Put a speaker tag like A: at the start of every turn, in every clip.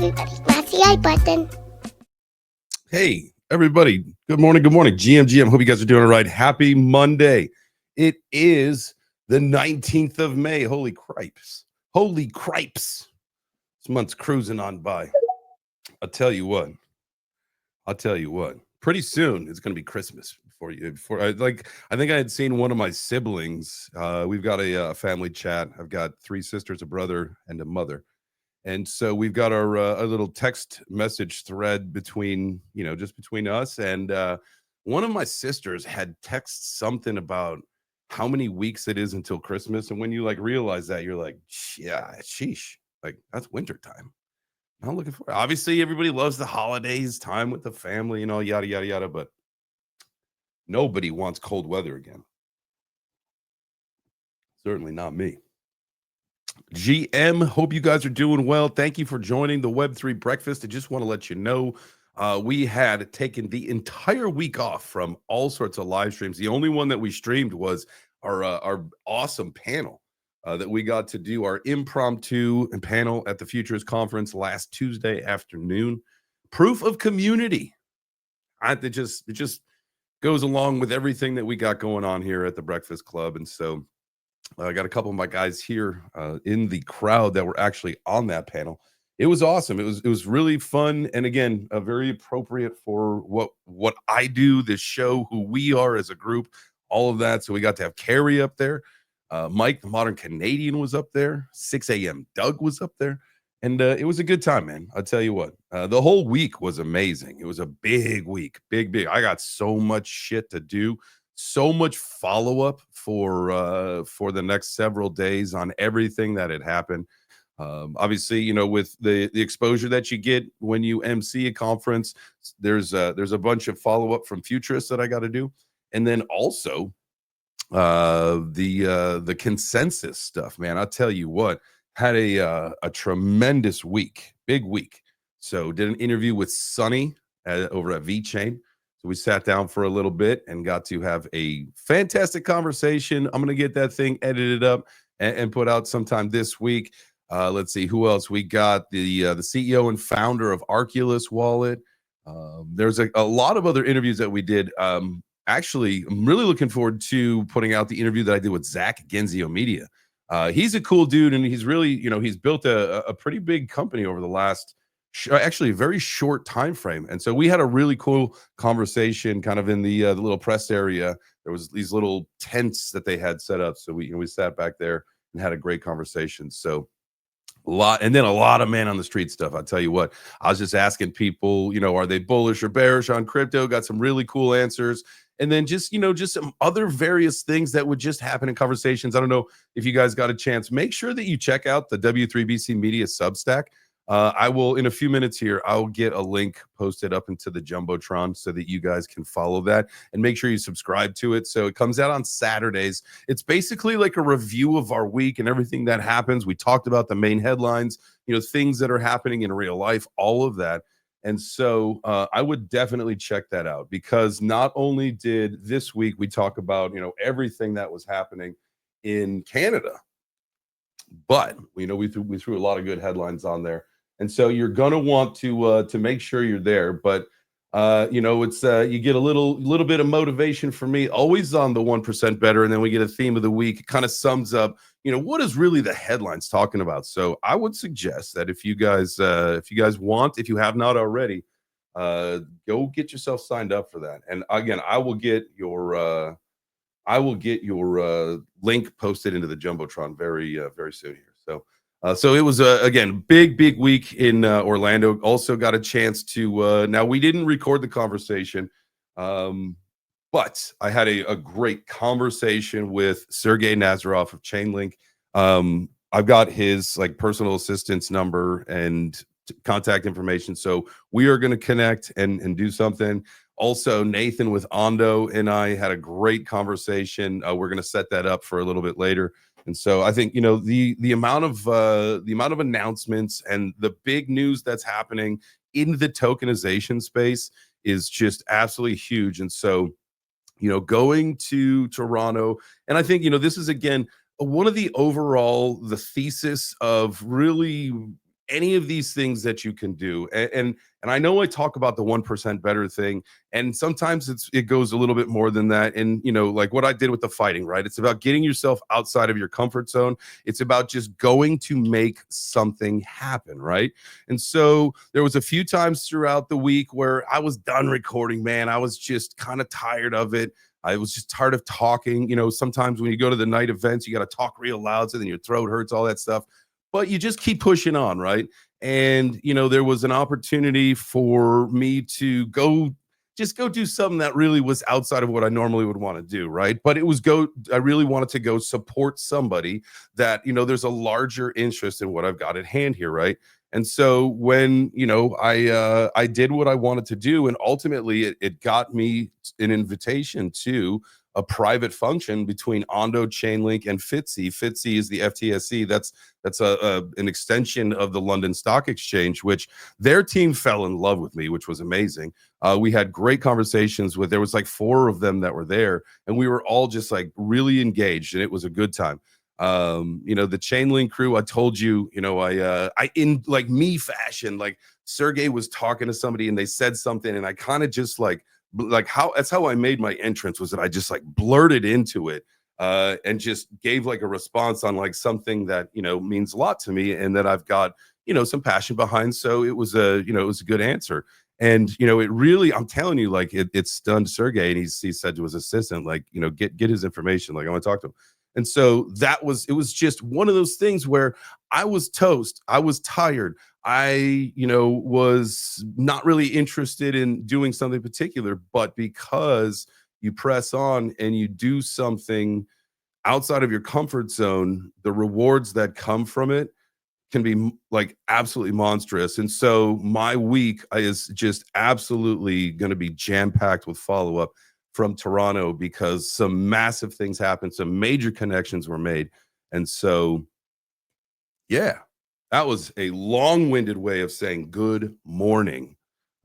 A: everybody. Smash the like button.
B: Hey, everybody. Good morning. Good morning. GM. Hope you guys are doing all right. Happy Monday. It is the 19th of May. Holy cripes. Holy cripes. This month's cruising on by. I'll tell you what. Pretty soon it's going to be Christmas I think I had seen one of my siblings. We've got a family chat. I've got 3 sisters, a brother, and a mother. And so we've got our a little text message thread between, just between us. And one of my sisters had text something about how many weeks it is until Christmas. And when you realize that, you're like, yeah, sheesh, that's winter time. I'm looking for it. Obviously, everybody loves the holidays, time with the family, yada, yada, yada. But nobody wants cold weather again. Certainly not me. GM, hope you guys are doing well. Thank you for joining the Web3 Breakfast. I just want to let you know we had taken the entire week off from all sorts of live streams. The only one that we streamed was our awesome panel that we got to do, our impromptu panel at the Futurist conference last Tuesday afternoon. Proof of community. It just goes along with everything that we got going on here at the Breakfast Club. And so I got a couple of my guys here in the crowd that were actually on that panel. It was awesome. It was really fun, and again, very appropriate for what I do, this show, who we are as a group, all of that. So we got to have Carrie up there. Mike, the Modern Canadian, was up there. 6 a.m. Doug was up there, and it was a good time, man. I'll tell you what. The whole week was amazing. It was a big week, big. I got so much shit to do. So much follow-up for the next several days on everything that had happened. Obviously, with the exposure that you get when you MC a conference, there's a bunch of follow-up from Futurist that I got to do, and then also the consensus stuff. Man, I'll tell you what, had a tremendous week, big week. So did an interview with Sunny over at JChains. So we sat down for a little bit and got to have a fantastic conversation. I'm going to get that thing edited up and put out sometime this week. Let's see who else. We got the CEO and founder of Arculus Wallet. There's a lot of other interviews that we did. Actually, I'm really looking forward to putting out the interview that I did with Zach Genzio Media. He's a cool dude, and he's really, he's built a pretty big company over the last actually a very short time frame. And so we had a really cool conversation kind of in the little press area. There was these little tents that they had set up. So we sat back there and had a great conversation. So a lot of man on the street stuff. I'll tell you what, I was just asking people, are they bullish or bearish on crypto? Got some really cool answers. And then just some other various things that would just happen in conversations. I don't know if you guys got a chance. Make sure that you check out the W3BC Media Substack. I will, in a few minutes here, I'll get a link posted up into the Jumbotron so that you guys can follow that, and make sure you subscribe to it. So it comes out on Saturdays. It's basically like a review of our week and everything that happens. We talked about the main headlines, things that are happening in real life, all of that. And so I would definitely check that out, because not only did this week we talk about, everything that was happening in Canada, but we threw a lot of good headlines on there. And so you're gonna want to make sure you're there. But it's you get a little bit of motivation from me, always on the 1% better, and then we get a theme of the week. It kind of sums up, what is really the headlines talking about. So I would suggest that if you guys want, if you have not already, go get yourself signed up for that. And again, I will get your link posted into the Jumbotron very soon here. So it was again big week in Orlando. Also got a chance to now we didn't record the conversation, but I had a great conversation with Sergey Nazarov of Chainlink. I've got his personal assistant's number and contact information, so we are going to connect and do something. Also, Nathan with Ondo and I had a great conversation. We're going to set that up for a little bit later. And so I think, the amount of announcements and the big news that's happening in the tokenization space is just absolutely huge. And so, going to Toronto, and I think, this is again one of the thesis of really any of these things that you can do. And I know I talk about the 1% better thing, and sometimes it goes a little bit more than that. And like what I did with the fighting, right? It's about getting yourself outside of your comfort zone. It's about just going to make something happen, right? And so there was a few times throughout the week where I was done recording, man. I was just kind of tired of it. I was just tired of talking. Sometimes when you go to the night events, you got to talk real loud, so then your throat hurts, all that stuff. But you just keep pushing on, right? And there was an opportunity for me to go do something that really was outside of what I normally would want to do, right? But I really wanted to go support somebody that there's a larger interest in what I've got at hand here, right? And so when I did what I wanted to do, and ultimately it got me an invitation to a private function between Ondo, Chainlink, and FTSE. FTSE is the FTSE. That's an extension of the London Stock Exchange, which their team fell in love with me, which was amazing. We had great conversations there was like 4 of them that were there, and we were all just like really engaged, and it was a good time. The Chainlink crew, I told you, I in like me fashion, like Sergey was talking to somebody and they said something, and I kind of just that's how I made my entrance, was that I just like blurted into it and just gave like a response on like something that means a lot to me and that I've got some passion behind. So it was a good answer. And it really, I'm telling you, like it stunned Sergey, and he said to his assistant, like, get his information, like I want to talk to him. And so it was just one of those things where I was toast. I was tired. I, was not really interested in doing something particular, but because you press on and you do something outside of your comfort zone, the rewards that come from it can be like absolutely monstrous. And so my week is just absolutely going to be jam-packed with follow-up from Toronto, because some massive things happened, some major connections were made. And so, yeah, that was a long-winded way of saying good morning.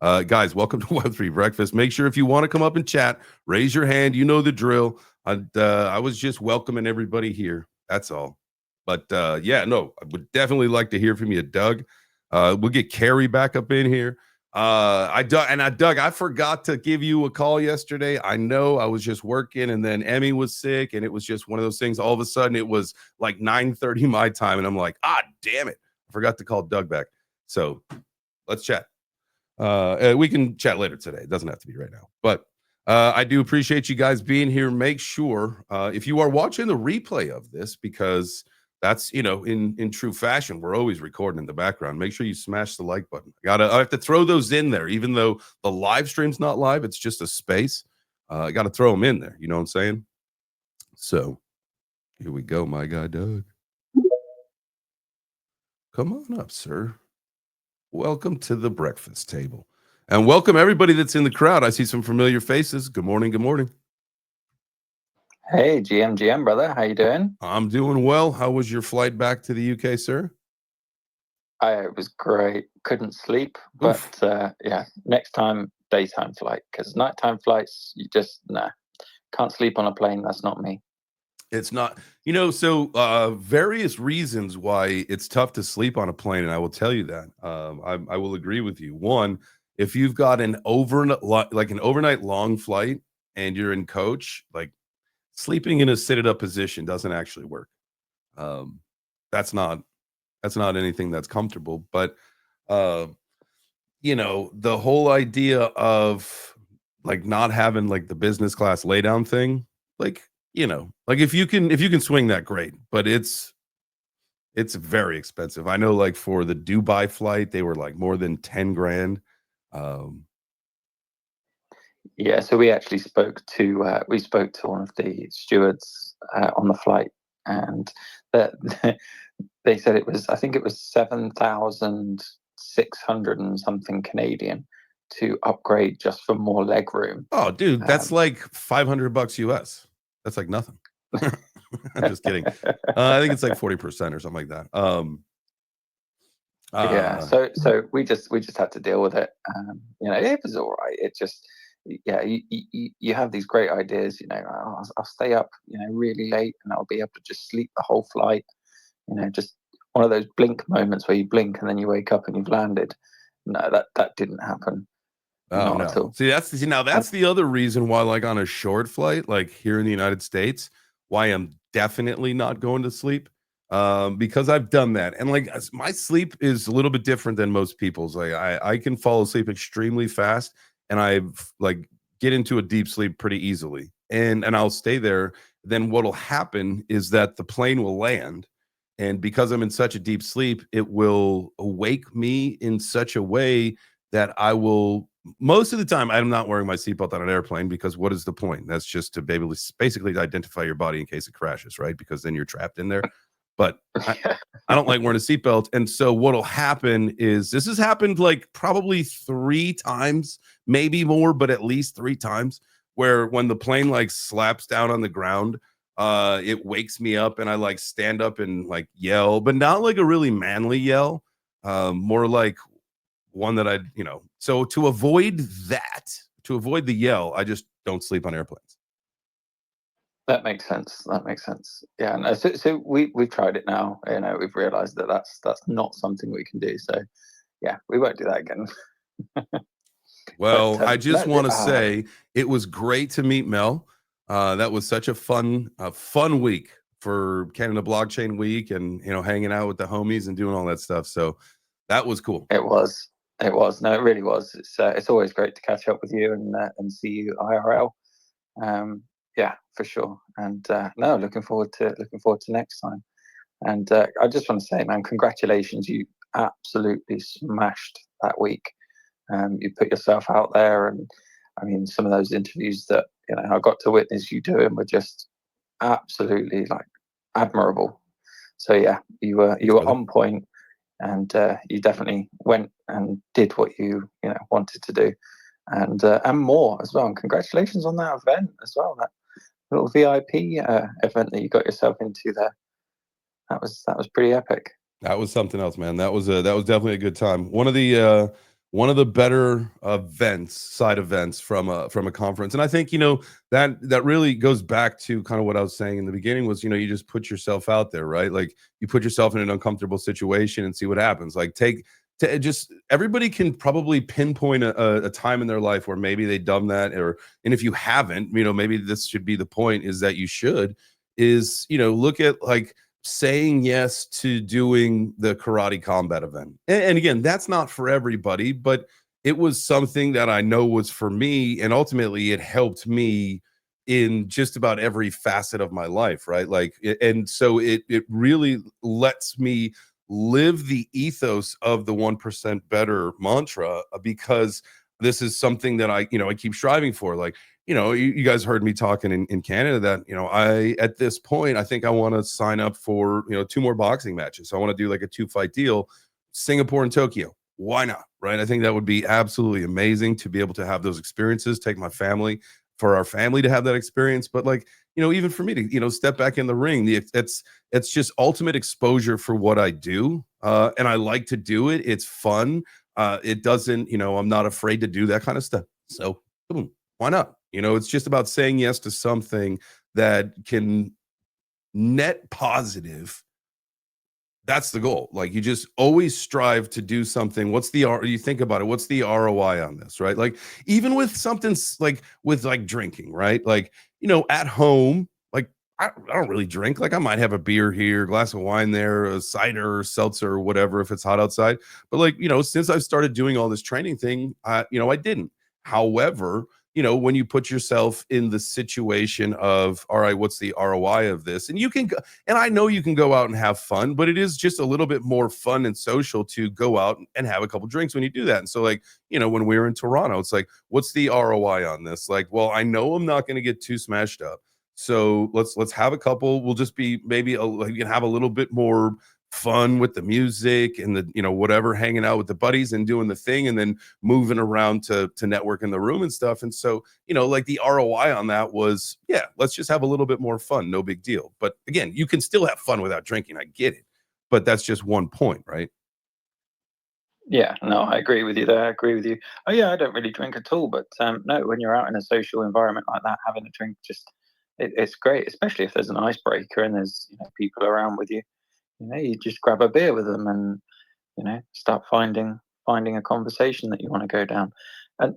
B: Guys, welcome to Web3 Breakfast. Make sure if you want to come up and chat, raise your hand. You know the drill. I was just welcoming everybody here. That's all. But yeah, no, I would definitely like to hear from you, Doug. We'll get Carrie back up in here. Doug, I forgot to give you a call yesterday. I know I was just working, and then Emmy was sick, and it was just one of those things. All of a sudden, it was like 9:30 my time, and I'm like, damn it, I forgot to call Doug back. So let's chat. We can chat later today. It doesn't have to be right now, but I do appreciate you guys being here. Make sure if you are watching the replay of this, because that's in true fashion, we're always recording in the background. Make sure you smash the like button. I have to throw those in there, even though the live stream's not live. It's just a space. I got to throw them in there. You know what I'm saying? So here we go, my guy Doug. Come on up, sir. Welcome to the breakfast table. And welcome everybody that's in the crowd. I see some familiar faces. Good morning. Good morning.
C: Hey, GM, brother. How you doing?
B: I'm doing well. How was your flight back to the UK, sir?
C: It was great. Couldn't sleep, but yeah, next time, daytime flight, because nighttime flights, you just, can't sleep on a plane. That's not me.
B: It's not, so various reasons why it's tough to sleep on a plane. And I will tell you that. I will agree with you. One, if you've got an overnight long flight and you're in coach, like sleeping in a seated up position doesn't actually work. That's not anything that's comfortable. But the whole idea of like not having like the business class lay down thing, like if you can swing that, great, but it's very expensive. I know, like for the Dubai flight, they were like more than 10 grand.
C: Yeah, so we actually spoke to one of the stewards on the flight, and that they said I think it was 7,600 and something Canadian to upgrade just for more leg room.
B: Oh, dude, that's like $500 US. That's like nothing. I'm just kidding. I think it's like 40% or something like that.
C: Yeah, so we just had to deal with it. It was all right. It just, yeah, you have these great ideas. I'll stay up, really late, and I'll be able to just sleep the whole flight. Just one of those blink moments where you blink and then you wake up and you've landed. No, that didn't happen.
B: Oh
C: Not at
B: no.
C: all.
B: See, now that's the other reason why, like on a short flight, like here in the United States, why I'm definitely not going to sleep. Because I've done that. And like my sleep is a little bit different than most people's. Like I can fall asleep extremely fast and I've like get into a deep sleep pretty easily. And I'll stay there. Then what'll happen is that the plane will land. And because I'm in such a deep sleep, it will awake me in such a way that I will, most of the time I'm not wearing my seatbelt on an airplane, because what is the point? That's just to basically identify your body in case it crashes, right? Because then you're trapped in there. But I don't like wearing a seatbelt. And so what'll happen is, this has happened like probably 3 times, maybe more, but at least 3 times, where when the plane like slaps down on the ground, it wakes me up and I like stand up and like yell, but not like a really manly yell, more like one that I'd, so to avoid the yell, I just don't sleep on airplanes.
C: That makes sense. That makes sense. Yeah. No, so we've tried it now. We've realised that that's not something we can do. So yeah, we won't do that again.
B: Well,
C: But,
B: I just
C: no,
B: want to say it was great to meet Mel. That was such a fun week for Canada Blockchain Week, and hanging out with the homies and doing all that stuff. So that was cool.
C: It was. No, it really was. It's always great to catch up with you and see you IRL. Yeah, for sure. And no, looking forward to next time. And I just want to say, man, congratulations! You absolutely smashed that week. You put yourself out there, and I mean, some of those interviews that I got to witness you doing were just absolutely like admirable. So yeah, you were on point, and you definitely went and did what you wanted to do, and more as well. And congratulations on that event as well. That little VIP event that you got yourself into there. That was pretty epic.
B: That was something else, man. That was definitely a good time. One of the better side events from a conference. And I think, that really goes back to kind of what I was saying in the beginning was, you just put yourself out there, right? Like you put yourself in an uncomfortable situation and see what happens. Like just everybody can probably pinpoint a time in their life where maybe they've done that, and if you haven't, maybe this should be the point, is that you should, look at like saying yes to doing the karate combat event. And again, that's not for everybody, but it was something that I know was for me, and ultimately it helped me in just about every facet of my life, right? Like and so it really lets me live the ethos of the 1% better mantra, because this is something that I keep striving for. Like, you guys heard me talking in Canada that, I, at this point, I think I want to sign up for, 2 more boxing matches. So I want to do like a 2-fight deal, Singapore and Tokyo. Why not? Right. I think that would be absolutely amazing to be able to have those experiences, take my family, for our family to have that experience. But like, even for me to, step back in the ring, it's just ultimate exposure for what I do. And I like to do it. It's fun. It doesn't, I'm not afraid to do that kind of stuff. So boom, why not? It's just about saying yes to something that can net positive. That's the goal. Like you just always strive to do something. You think about it, what's the ROI on this, right? Like even with something like with like drinking, right? Like, at home, like I don't really drink. Like I might have a beer here, a glass of wine there, a cider or seltzer or whatever if it's hot outside. But like, since I've started doing all this training thing, I didn't. However, when you put yourself in the situation of, all right, what's the ROI of this? And you can go, and I know you can go out and have fun, but it is just a little bit more fun and social to go out and have a couple drinks when you do that. And so like, when we were in Toronto, it's like, what's the ROI on this? Like, well, I know I'm not going to get too smashed up. So let's have a couple. We'll just be maybe you can have a little bit more fun with the music and the whatever, hanging out with the buddies and doing the thing, and then moving around to network in the room and stuff. And so like the ROI on that was, yeah, let's just have a little bit more fun, no big deal. But again, you can still have fun without drinking, I get it, but that's just one point, right?
C: Yeah, no, I agree with you there. I agree with you. Oh yeah, I don't really drink at all, but no, when you're out in a social environment like that, having a drink, just it's great, especially if there's an icebreaker and there's people around with you. you just grab a beer with them and start finding a conversation that you want to go down.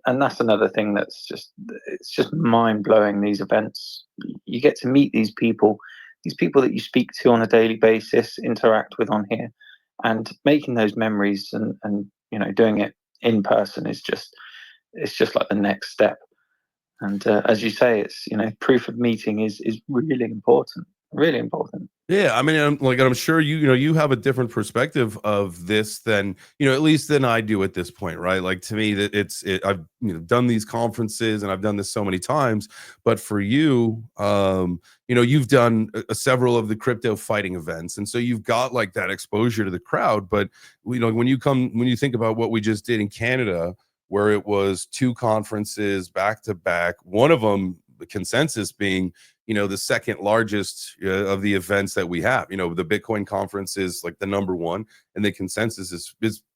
C: And that's another thing that's just mind blowing. These events, you get to meet these people that you speak to on a daily basis, interact with on here, and making those memories and doing it in person is just like the next step. And as you say, it's proof of meeting is really important, really important.
B: Yeah, I mean, I'm sure you have a different perspective of this than at least than I do at this point, right? Like, to me, that I've done these conferences and I've done this so many times, but for you, you've done several of the crypto fighting events, and so you've got like that exposure to the crowd. But when you think about what we just did in Canada, where it was 2 conferences back to back, one of them, the consensus being the second largest of the events that we have. The Bitcoin conference is like the number one, and the consensus is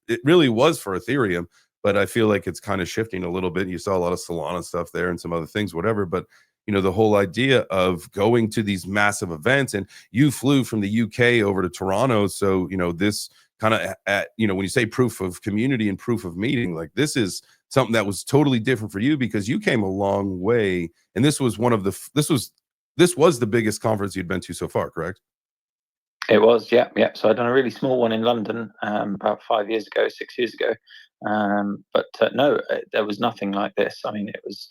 B: it really was for Ethereum, but I feel like it's kind of shifting a little bit. You saw a lot of Solana stuff there and some other things, whatever. But the whole idea of going to these massive events, and you flew from the UK over to Toronto, so this kind of when you say proof of community and proof of meeting, like, this is something that was totally different for you because you came a long way, and this was the biggest conference you'd been to so far, correct?
C: It was, yeah. So I'd done a really small one in London about 5 years ago, 6 years ago. But no, there was nothing like this. I mean, it was,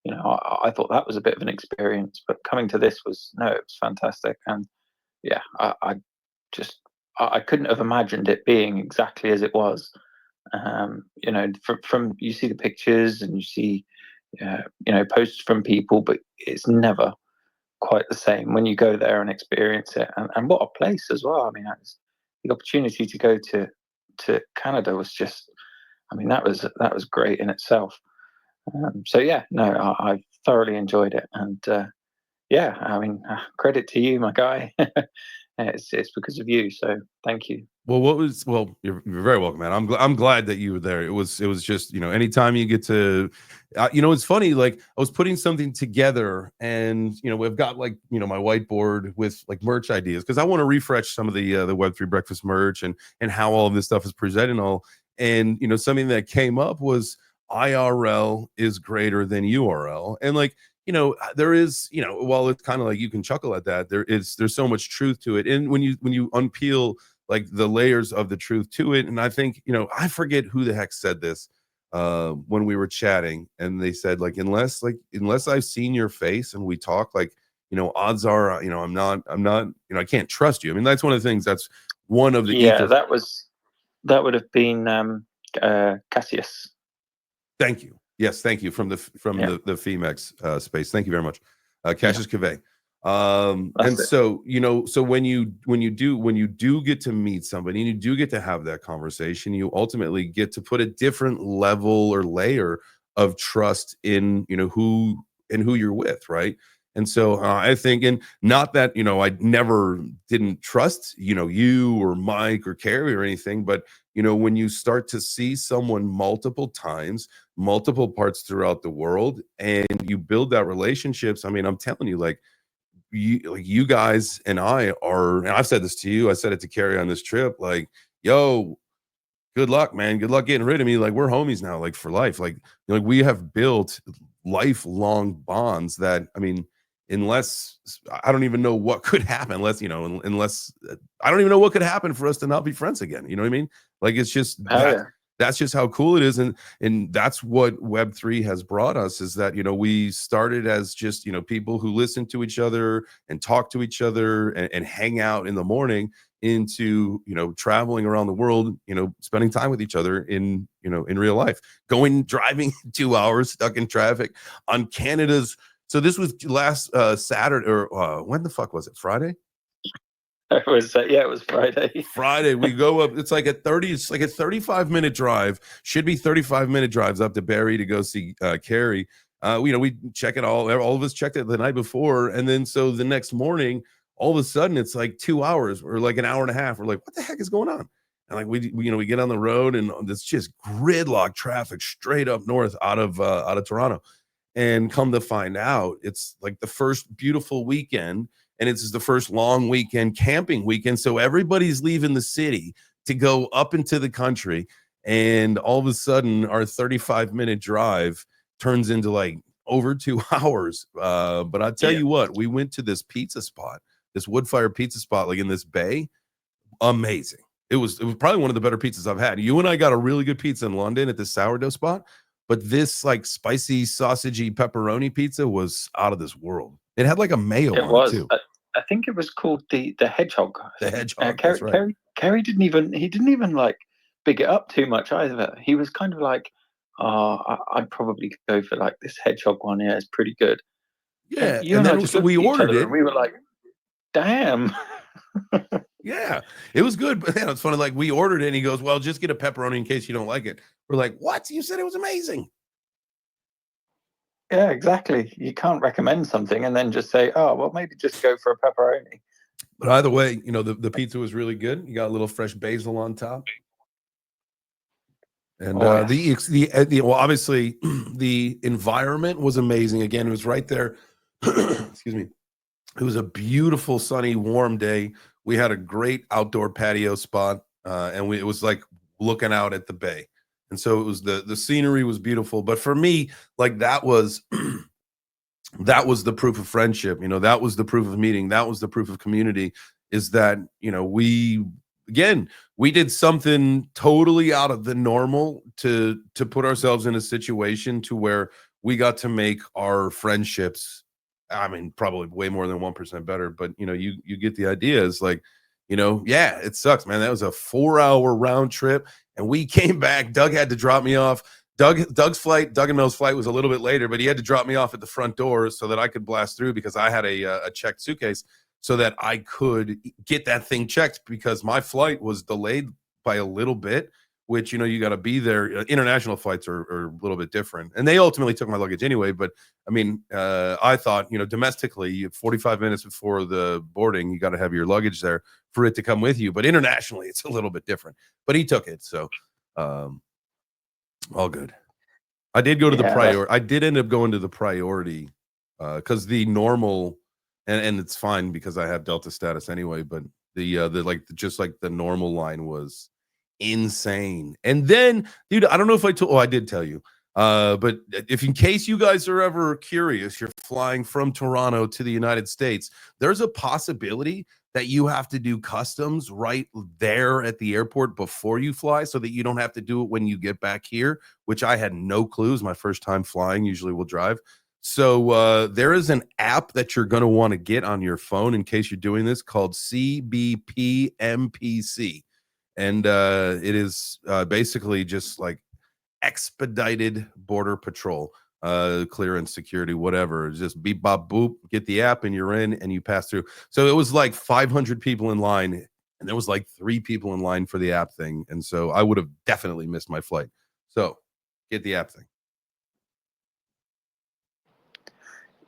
C: I thought that was a bit of an experience, but coming to this it was fantastic. And yeah, I couldn't have imagined it being exactly as it was. From you see the pictures and you see, posts from people, but it's never quite the same when you go there and experience it. And what a place as well. I mean, the opportunity to go to Canada was just, I mean, that was great in itself. So yeah, no, I thoroughly enjoyed it. And yeah, I mean, credit to you, my guy. It's because of you. So thank you.
B: Well, you're very welcome, man. I'm glad that you were there. It was just, anytime you get to, it's funny, like, I was putting something together, and we've got, like, my whiteboard with like merch ideas, because I want to refresh some of the Web3 Breakfast merch and how all of this stuff is presented and all. And something that came up was IRL is greater than URL, and like, there is, while it's kind of like you can chuckle at that, there's so much truth to it. And when you unpeel like the layers of the truth to it, and I think, I forget who the heck said this when we were chatting, and they said, like, unless I've seen your face and we talk, like, odds are, I'm not, I can't trust you. I mean, that's one of the things, that's one of the
C: Yeah, that would have been Cassius.
B: Thank you. Yes, thank you, from the Femex space. Thank you very much, Cassius Cave. And so so when you do get to meet somebody and you do get to have that conversation, you ultimately get to put a different level or layer of trust in who you're with, right? And so I think, and not that I never didn't trust you or Mike or Carrie or anything, but when you start to see someone multiple times, multiple parts throughout the world, and you build that relationships, I mean, I'm telling you, like, you guys and I are, and I've said this to you, I said it to Carrie on this trip, like, yo, good luck, man. Good luck getting rid of me. Like, we're homies now, like, for life. Like, we have built lifelong bonds that, I mean, unless I don't even know what could happen, unless I don't even know what could happen for us to not be friends again. You know what I mean? Like, it's just that's just how cool it is. And that's what Web3 has brought us, is that, we started as just, people who listen to each other and talk to each other and hang out in the morning, into traveling around the world, spending time with each other in real life, driving 2 hours stuck in traffic on Canada's. So this was last Saturday, or when the fuck was it? Friday?
C: It was it was Friday.
B: We go up, it's like a 35-minute drive, should be 35-minute drives up to Barrie to go see Carrie. We check it all of us checked it the night before, and then so the next morning, all of a sudden it's like 2 hours or like an hour and a half. We're like, what the heck is going on? And like we get on the road, and it's just gridlock traffic straight up north out of Toronto. And come to find out, it's like the first beautiful weekend, and it's the first long weekend camping weekend. So everybody's leaving the city to go up into the country. And all of a sudden, our 35-minute drive turns into like over 2 hours. But I'll tell you what, we went to this pizza spot, this wood fire pizza spot, like in this bay. Amazing. It was probably one of the better pizzas I've had. You and I got a really good pizza in London at this sourdough spot, but this like spicy, sausagey pepperoni pizza was out of this world. It had like a mayo on it too.
C: I think it was called the hedgehog.
B: The hedgehog. That's right.
C: Kerry didn't even like big it up too much either. He was kind of like, I'd probably go for like this hedgehog one. Yeah, it's pretty good.
B: Yeah, and then so we ordered it.
C: And we were like, damn.
B: Yeah, it was good, but it's funny. Like we ordered it, and he goes, "Well, just get a pepperoni in case you don't like it." We're like, "What? You said it was amazing."
C: Yeah, exactly. You can't recommend something and then just say, "Oh, well, maybe just go for a pepperoni."
B: But either way, you know, the pizza was really good. You got a little fresh basil on top, and well, obviously, the environment was amazing. Again, it was right there. Excuse me. It was a beautiful, sunny, warm day. We had a great outdoor patio spot, and it was like looking out at the bay. And so it was the scenery was beautiful. But for me, like that was that was the proof of friendship. You know, that was the proof of meeting. That was the proof of community. Is that, you know, we did something totally out of the normal to put ourselves in a situation to where we got to make our friendships, I mean, probably way more than 1% better, but you know, you get the idea. Is like, you know, yeah, it sucks, man. That was a 4-hour round trip, and we came back. Doug had to drop me off. Doug and Mel's flight was a little bit later, but he had to drop me off at the front door so that I could blast through because I had a checked suitcase so that I could get that thing checked because my flight was delayed by a little bit. Which, you know, you got to be there. International flights are a little bit different. And they ultimately took my luggage anyway. But I mean, I thought, you know, domestically, 45 minutes before the boarding, you got to have your luggage there for it to come with you. But internationally, it's a little bit different. But he took it. So all good. I did go to the priority. I did end up going to the priority because the normal, and it's fine because I have Delta status anyway. But the normal line was insane. And then, dude, I don't know if I did tell you, but if in case you guys are ever curious, you're flying from Toronto to the United States, there's a possibility that you have to do customs right there at the airport before you fly so that you don't have to do it when you get back here, which I had no clue. My first time flying. Usually we'll drive. So there is an app that you're going to want to get on your phone in case you're doing this called CBP MPC. And it is basically just like expedited border patrol, clearance, security, whatever. It's just beep, bop, boop, get the app and you're in and you pass through. So it was like 500 people in line and there was like 3 people in line for the app thing. And so I would have definitely missed my flight. So get the app thing.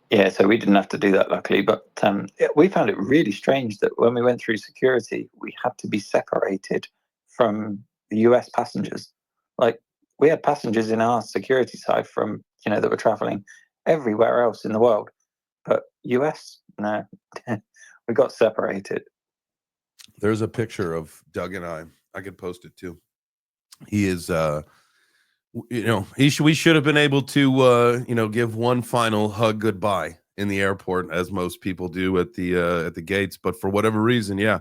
C: Yeah, so we didn't have to do that, luckily. But we found it really strange that when we went through security, we had to be separated from the US passengers. Like, we had passengers in our security side from, you know, that were traveling everywhere else in the world. But US, no, we got separated.
B: There's a picture of Doug and I could post it too. He is, you know, we should have been able to, you know, give one final hug goodbye in the airport, as most people do at the gates. But for whatever reason, yeah,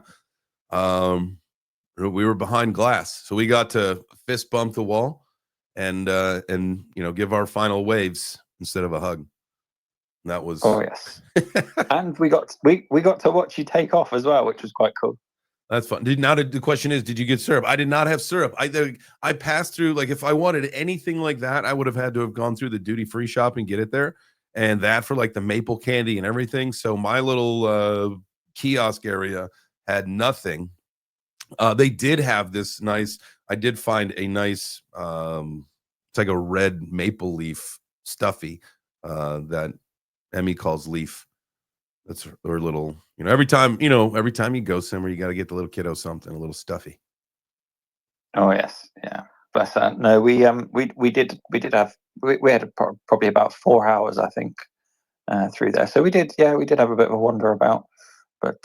B: we were behind glass, so we got to fist bump the wall and you know, give our final waves instead of a hug. And that was
C: yes. And we got to watch you take off as well, which was quite cool.
B: That's fun. The question is, did you get syrup? I did not have syrup. I passed through, like, if I wanted anything like that, I would have had to have gone through the duty-free shop and get it there. And that for like the maple candy and everything. So my little kiosk area had nothing. They did have this nice, I did find a nice, it's like a red maple leaf stuffy that Emmy calls leaf. That's her little, you know, every time you go somewhere, you got to get the little kiddo something, a little stuffy.
C: Oh yes, yeah. But no, we did have we had probably about 4 hours, I think, through there. So we did have a bit of a wander about. But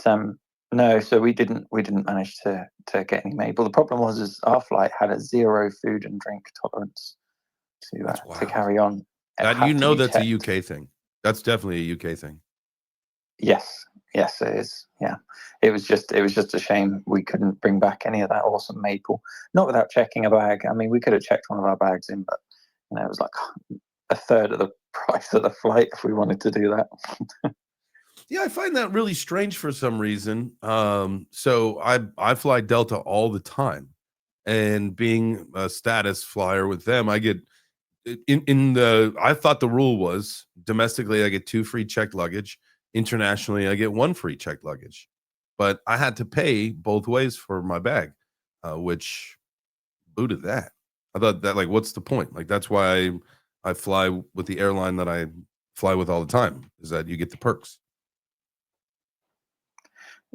C: no, so we didn't manage to get any made. But the problem was is our flight had a 0 food and drink tolerance to carry on.
B: That, you know, that's a UK thing. That's definitely a UK thing.
C: Yes, it is. Yeah, it was just a shame we couldn't bring back any of that awesome maple, not without checking a bag. I mean, we could have checked one of our bags in, but it was like a third of the price of the flight if we wanted to do that.
B: Yeah, I find that really strange for some reason. So I fly Delta all the time, and being a status flyer with them, I get in the. I thought the rule was domestically I get 2 free checked luggage. Internationally, I get 1 free checked luggage, but I had to pay both ways for my bag, which booted that. I thought that, like, what's the point? Like, that's why I fly with the airline that I fly with all the time, is that you get the perks.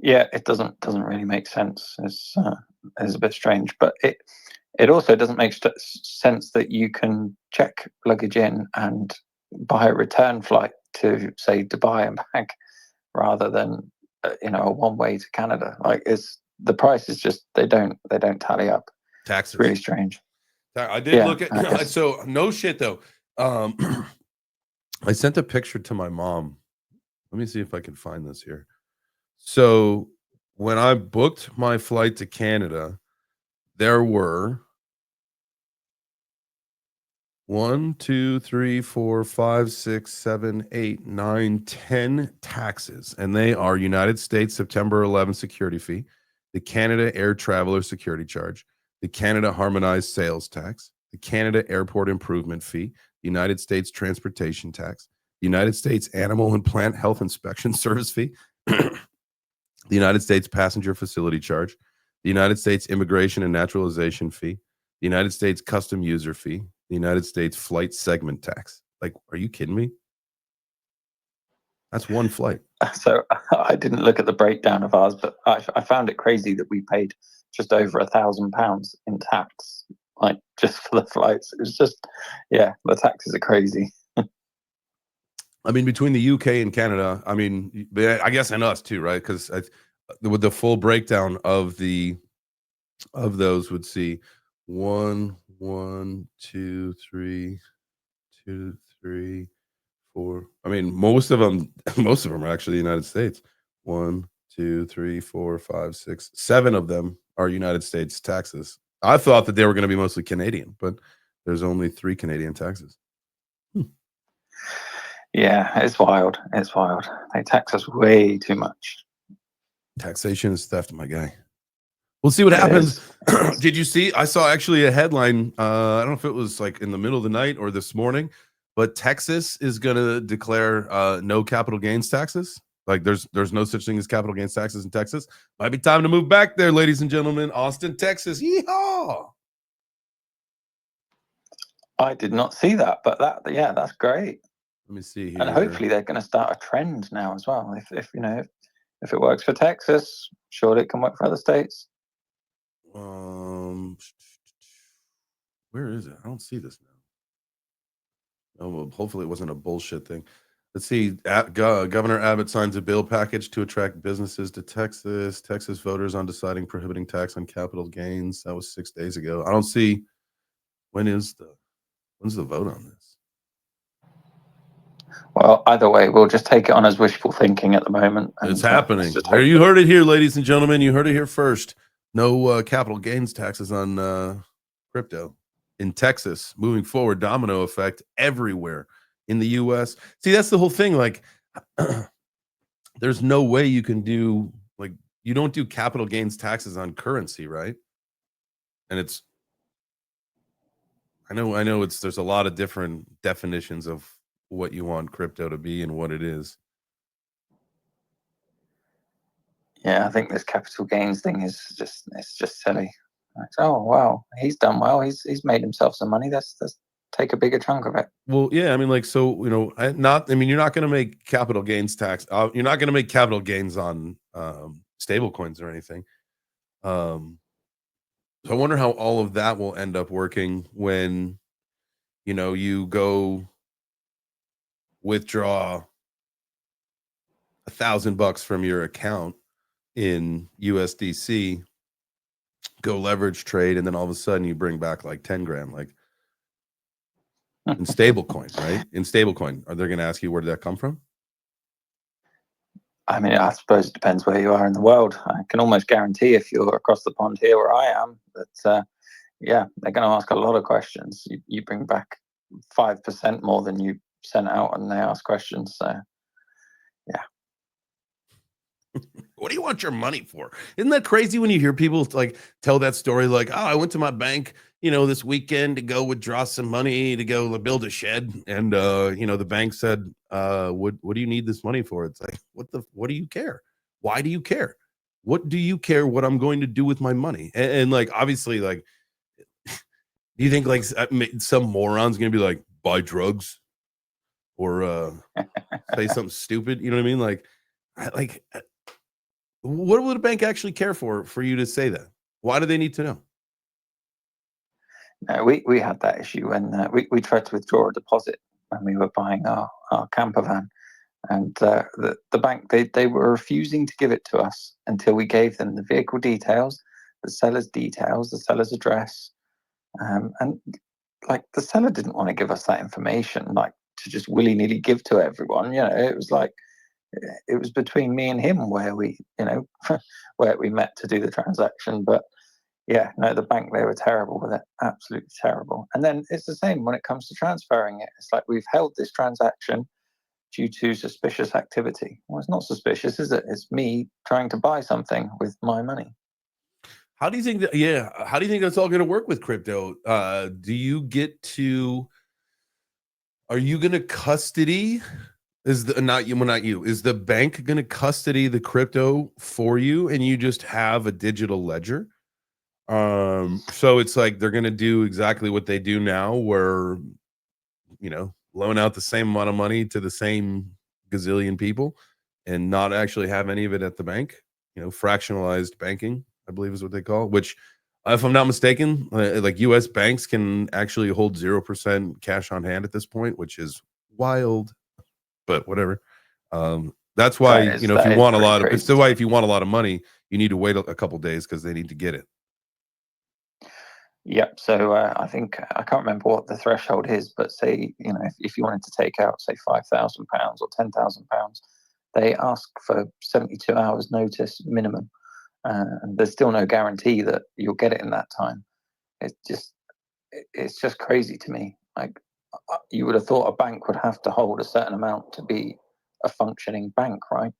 C: Yeah, it doesn't really make sense. It's a bit strange, but it also doesn't make sense that you can check luggage in and buy a return flight to, say, Dubai and back, rather than a one way to Canada. Like, it's the price is just they don't tally up.
B: Taxes.
C: It's really strange.
B: I did look at so no shit though. I sent a picture to my mom. Let me see if I can find this here. So when I booked my flight to Canada, there were 1, 2, 3, 4, 5, 6, 7, 8, 9, 10 taxes, and they are United States September 11 security fee, the Canada Air Traveler security charge, the Canada Harmonized Sales Tax, the Canada Airport Improvement Fee, the United States Transportation Tax, the United States Animal and Plant Health Inspection Service Fee, the United States Passenger Facility Charge, the United States Immigration and Naturalization Fee, the United States Custom User Fee, the United States Flight Segment Tax. Like, are you kidding me? That's one flight.
C: So I didn't look at the breakdown of ours, but I found it crazy that we paid just over £1,000 in tax, like, just for the flights. It was just, yeah, the taxes are crazy.
B: I mean, between the UK and Canada, I mean, I guess, and us too, right? Because with the full breakdown of those would see 1, 1, 2, 3, 2, 3, 4. I mean, most of them are actually the United States. 1, 2, 3, 4, 5, 6, 7 of them are United States taxes. I thought that they were going to be mostly Canadian, but there's only 3 Canadian taxes.
C: Yeah, it's wild. It's wild. They tax us way too much.
B: Taxation is theft, my guy. We'll see what happens. Did you see? I saw actually a headline. I don't know if it was like in the middle of the night or this morning, but Texas is going to declare no capital gains taxes. Like, there's no such thing as capital gains taxes in Texas. Might be time to move back there, ladies and gentlemen. Austin, Texas. Yeehaw!
C: I did not see that, but that's great.
B: Let me see here.
C: And hopefully they're going to start a trend now as well. If it works for Texas, surely it can work for other states.
B: Where is it? I don't see this now. Oh, well, hopefully it wasn't a bullshit thing. Let's see. Governor Abbott signs a bill package to attract businesses to Texas. Texas voters on deciding prohibiting tax on capital gains. That was 6 days ago. I don't see. When's the vote on this?
C: Well, either way, we'll just take it on as wishful thinking at the moment.
B: It's happening. There, you heard it here, ladies and gentlemen. You heard it here first. No capital gains taxes on crypto in Texas. Moving forward, domino effect everywhere in the U.S. See, that's the whole thing. Like, there's no way you can do, like, you don't do capital gains taxes on currency, right? And it's, I know there's a lot of different definitions of what you want crypto to be and what it is.
C: Yeah, I think this capital gains thing is just silly. Like, oh wow, he's done well. He's made himself some money. Let's take a bigger chunk of it.
B: Well, yeah, I mean, like, so, you're not going to make capital gains tax. You're not going to make capital gains on stable coins or anything. So I wonder how all of that will end up working when, you go withdraw $1,000 from your account in USDC, go leverage trade, and then all of a sudden you bring back like 10 grand, like in stablecoin, right? In stablecoin, are they going to ask you where did that come from?
C: I mean, I suppose it depends where you are in the world. I can almost guarantee if you're across the pond here where I am, that yeah, they're going to ask a lot of questions. You bring back 5% more than you sent out, and they ask questions. So, yeah.
B: What do you want your money for? Isn't that crazy when you hear people like tell that story? Like, oh, I went to my bank, this weekend to go withdraw some money to go build a shed, and the bank said, what do you need this money for? It's like, what do you care? Why do you care? What do you care what I'm going to do with my money? And like, obviously, like, do you think like some moron's gonna be like, buy drugs or say something stupid? You know what I mean? Like, what would a bank actually care for you to say that? Why do they need to know?
C: No, we had that issue when we tried to withdraw a deposit when we were buying our camper van, and the bank, they were refusing to give it to us until we gave them the vehicle details, the seller's details, the seller's address, and like the seller didn't want to give us that information, like to just willy-nilly give to everyone. It was like, it was between me and him where we where we met to do the transaction. But yeah, no, the bank, they were terrible with it, absolutely terrible. And then it's the same when it comes to transferring it. It's like, we've held this transaction due to suspicious activity. Well, it's not suspicious, is it? It's me trying to buy something with my money.
B: How do you think that? Yeah, how do you think that's all going to work with crypto? Do you get to? Are you going to custody? Is not you? Is the bank going to custody the crypto for you, and you just have a digital ledger? So it's like they're going to do exactly what they do now, where loan out the same amount of money to the same gazillion people, and not actually have any of it at the bank. Fractionalized banking, I believe is what they call it, which, if I'm not mistaken, like US banks can actually hold 0% cash on hand at this point, which is wild, but whatever. That's why, if you want a lot of, it's the why if you want a lot of money, you need to wait a couple days because they need to get it.
C: Yep. So I think, I can't remember what the threshold is, but say, if you wanted to take out, say, £5,000 or £10,000, they ask for 72 hours notice minimum. And there's still no guarantee that you'll get it in that time. It's just crazy to me. Like, you would have thought a bank would have to hold a certain amount to be a functioning bank, right?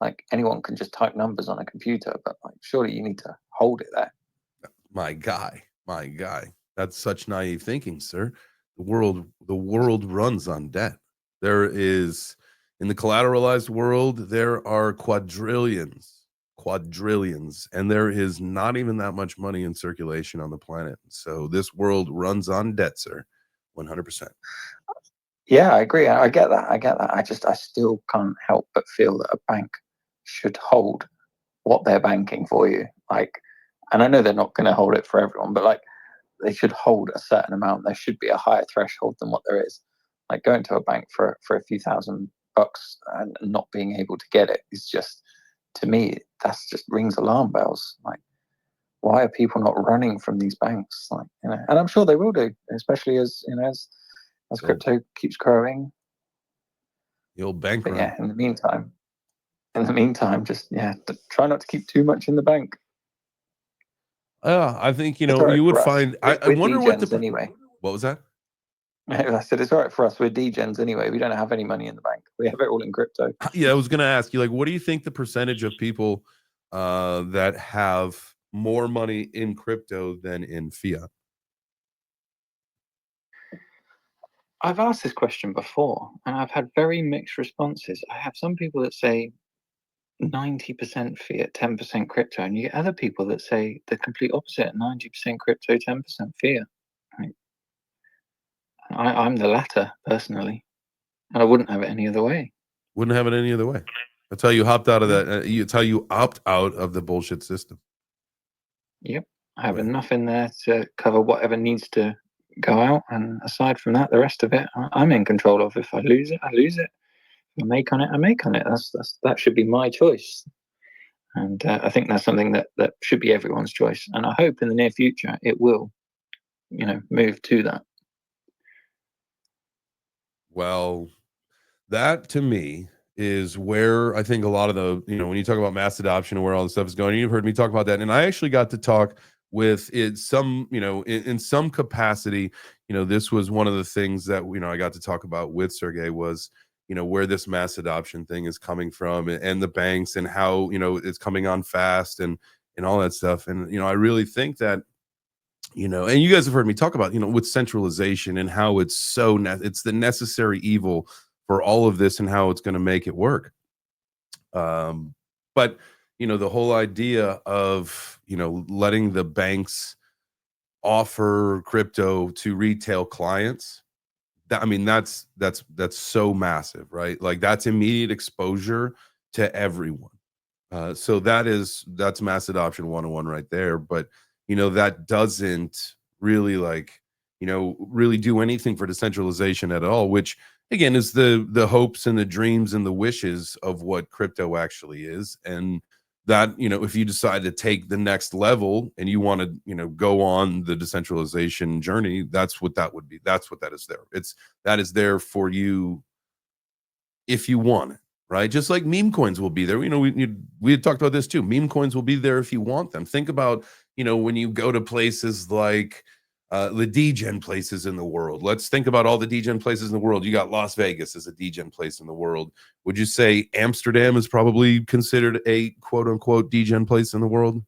C: Like, anyone can just type numbers on a computer, but like, surely you need to hold it there.
B: My guy, that's such naive thinking, sir. The world runs on debt. There is, in the collateralized world, there are quadrillions, and there is not even that much money in circulation on the planet. So this world runs on debt, sir. 100%.
C: Yeah, I agree. I get that. I still can't help but feel that a bank should hold what they're banking for you. Like, and I know they're not going to hold it for everyone, but like, they should hold a certain amount. There should be a higher threshold than what there is. Like, going to a bank for a few $1,000 and not being able to get it is just, to me, that's just rings alarm bells. Like, why are people not running from these banks? Like, and I'm sure they will do, especially as crypto keeps growing.
B: The old bank run.
C: Yeah, in the meantime, just try not to keep too much in the bank.
B: I think you would find. I wonder what the
C: anyway.
B: What was that?
C: I said it's all right for us. We're degens anyway. We don't have any money in the bank. We have it all in crypto.
B: Yeah, I was going to ask you, like, what do you think the percentage of people that have more money in crypto than in fiat?
C: I've asked this question before, and I've had very mixed responses. I have some people that say 90% fiat, 10% crypto, and you get other people that say the complete opposite: 90% crypto, 10% fiat. Right? I'm the latter personally, and I wouldn't have it any other way.
B: Wouldn't have it any other way. That's how you hopped out of that. It's how you opt out of the bullshit system.
C: Yep, I have enough in there to cover whatever needs to go out, and aside from that, the rest of it, I'm in control of. If I lose it, I lose it. I make on it, I make on it. That should be my choice. And I think that's something that should be everyone's choice. And I hope in the near future it will, move to that.
B: Well, that to me is where I think a lot of the, when you talk about mass adoption and where all this stuff is going, you've heard me talk about that. And I actually got to talk with it some, in some capacity, this was one of the things that, I got to talk about with Sergey was, where this mass adoption thing is coming from and the banks and how, it's coming on fast and all that stuff. And, I really think that, and you guys have heard me talk about, with centralization and how it's it's the necessary evil for all of this and how it's going to make it work. But, the whole idea of, letting the banks offer crypto to retail clients, that's so massive, right? Like that's immediate exposure to everyone. So that's mass adoption 101 right there. But that doesn't really really do anything for decentralization at all, which again is the hopes and the dreams and the wishes of what crypto actually is. And that, if you decide to take the next level and you want to, go on the decentralization journey, that's what that would be. That's what that is there. That is there for you if you want it. Right, just like meme coins will be there. We had talked about this too. Meme coins will be there if you want them. Think about when you go to places like the Degen places in the world. Let's think about all the Degen places in the world. You got Las Vegas as a Degen place in the world. Would you say Amsterdam is probably considered a quote unquote Degen place in the world?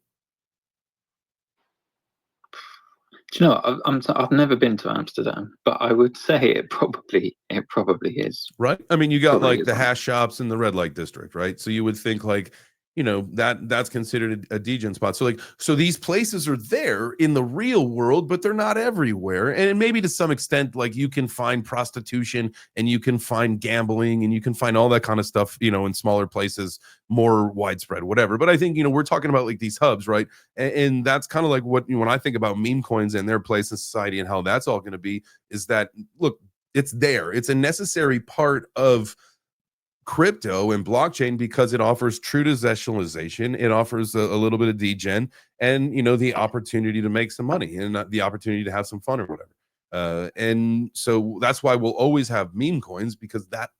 C: Do you know, I've never been to Amsterdam, but I would say it probably is.
B: Right. I mean, you got
C: Probably
B: like the
C: is.
B: hash shops in the red light district, right? So you would think like, that's considered a degen spot. So these places are there in the real world, but they're not everywhere. And maybe to some extent, like you can find prostitution and you can find gambling and you can find all that kind of stuff, in smaller places, more widespread, whatever. But I think, we're talking about like these hubs, right? And that's kind of like what, when I think about meme coins and their place in society and how that's all going to be, is that, look, it's there. It's a necessary part of crypto and blockchain because it offers true decentralization. It offers a little bit of degen and, the opportunity to make some money and the opportunity to have some fun or whatever. And so that's why we'll always have meme coins, because that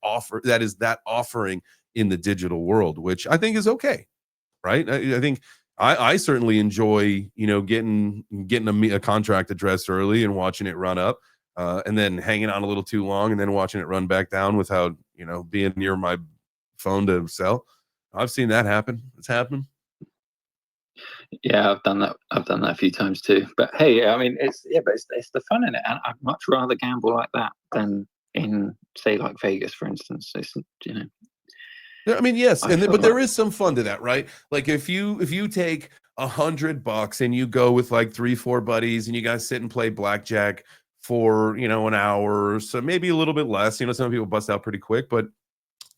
B: is that offering in the digital world, which I think is okay. Right. I think I certainly enjoy, getting a contract addressed early and watching it run up. And then hanging on a little too long and then watching it run back down without, being near my phone to sell. I've seen that happen. It's happened.
C: Yeah, I've done that a few times too. But hey, I mean, it's the fun in it. And I'd much rather gamble like that than in, say, like Vegas, for instance. It's,
B: I mean, yes,
C: I feel
B: but there
C: like,
B: is some fun to that, right? Like if you take $100 and you go with like 3-4 buddies and you guys sit and play blackjack for an hour or so, maybe a little bit less. Some people bust out pretty quick, but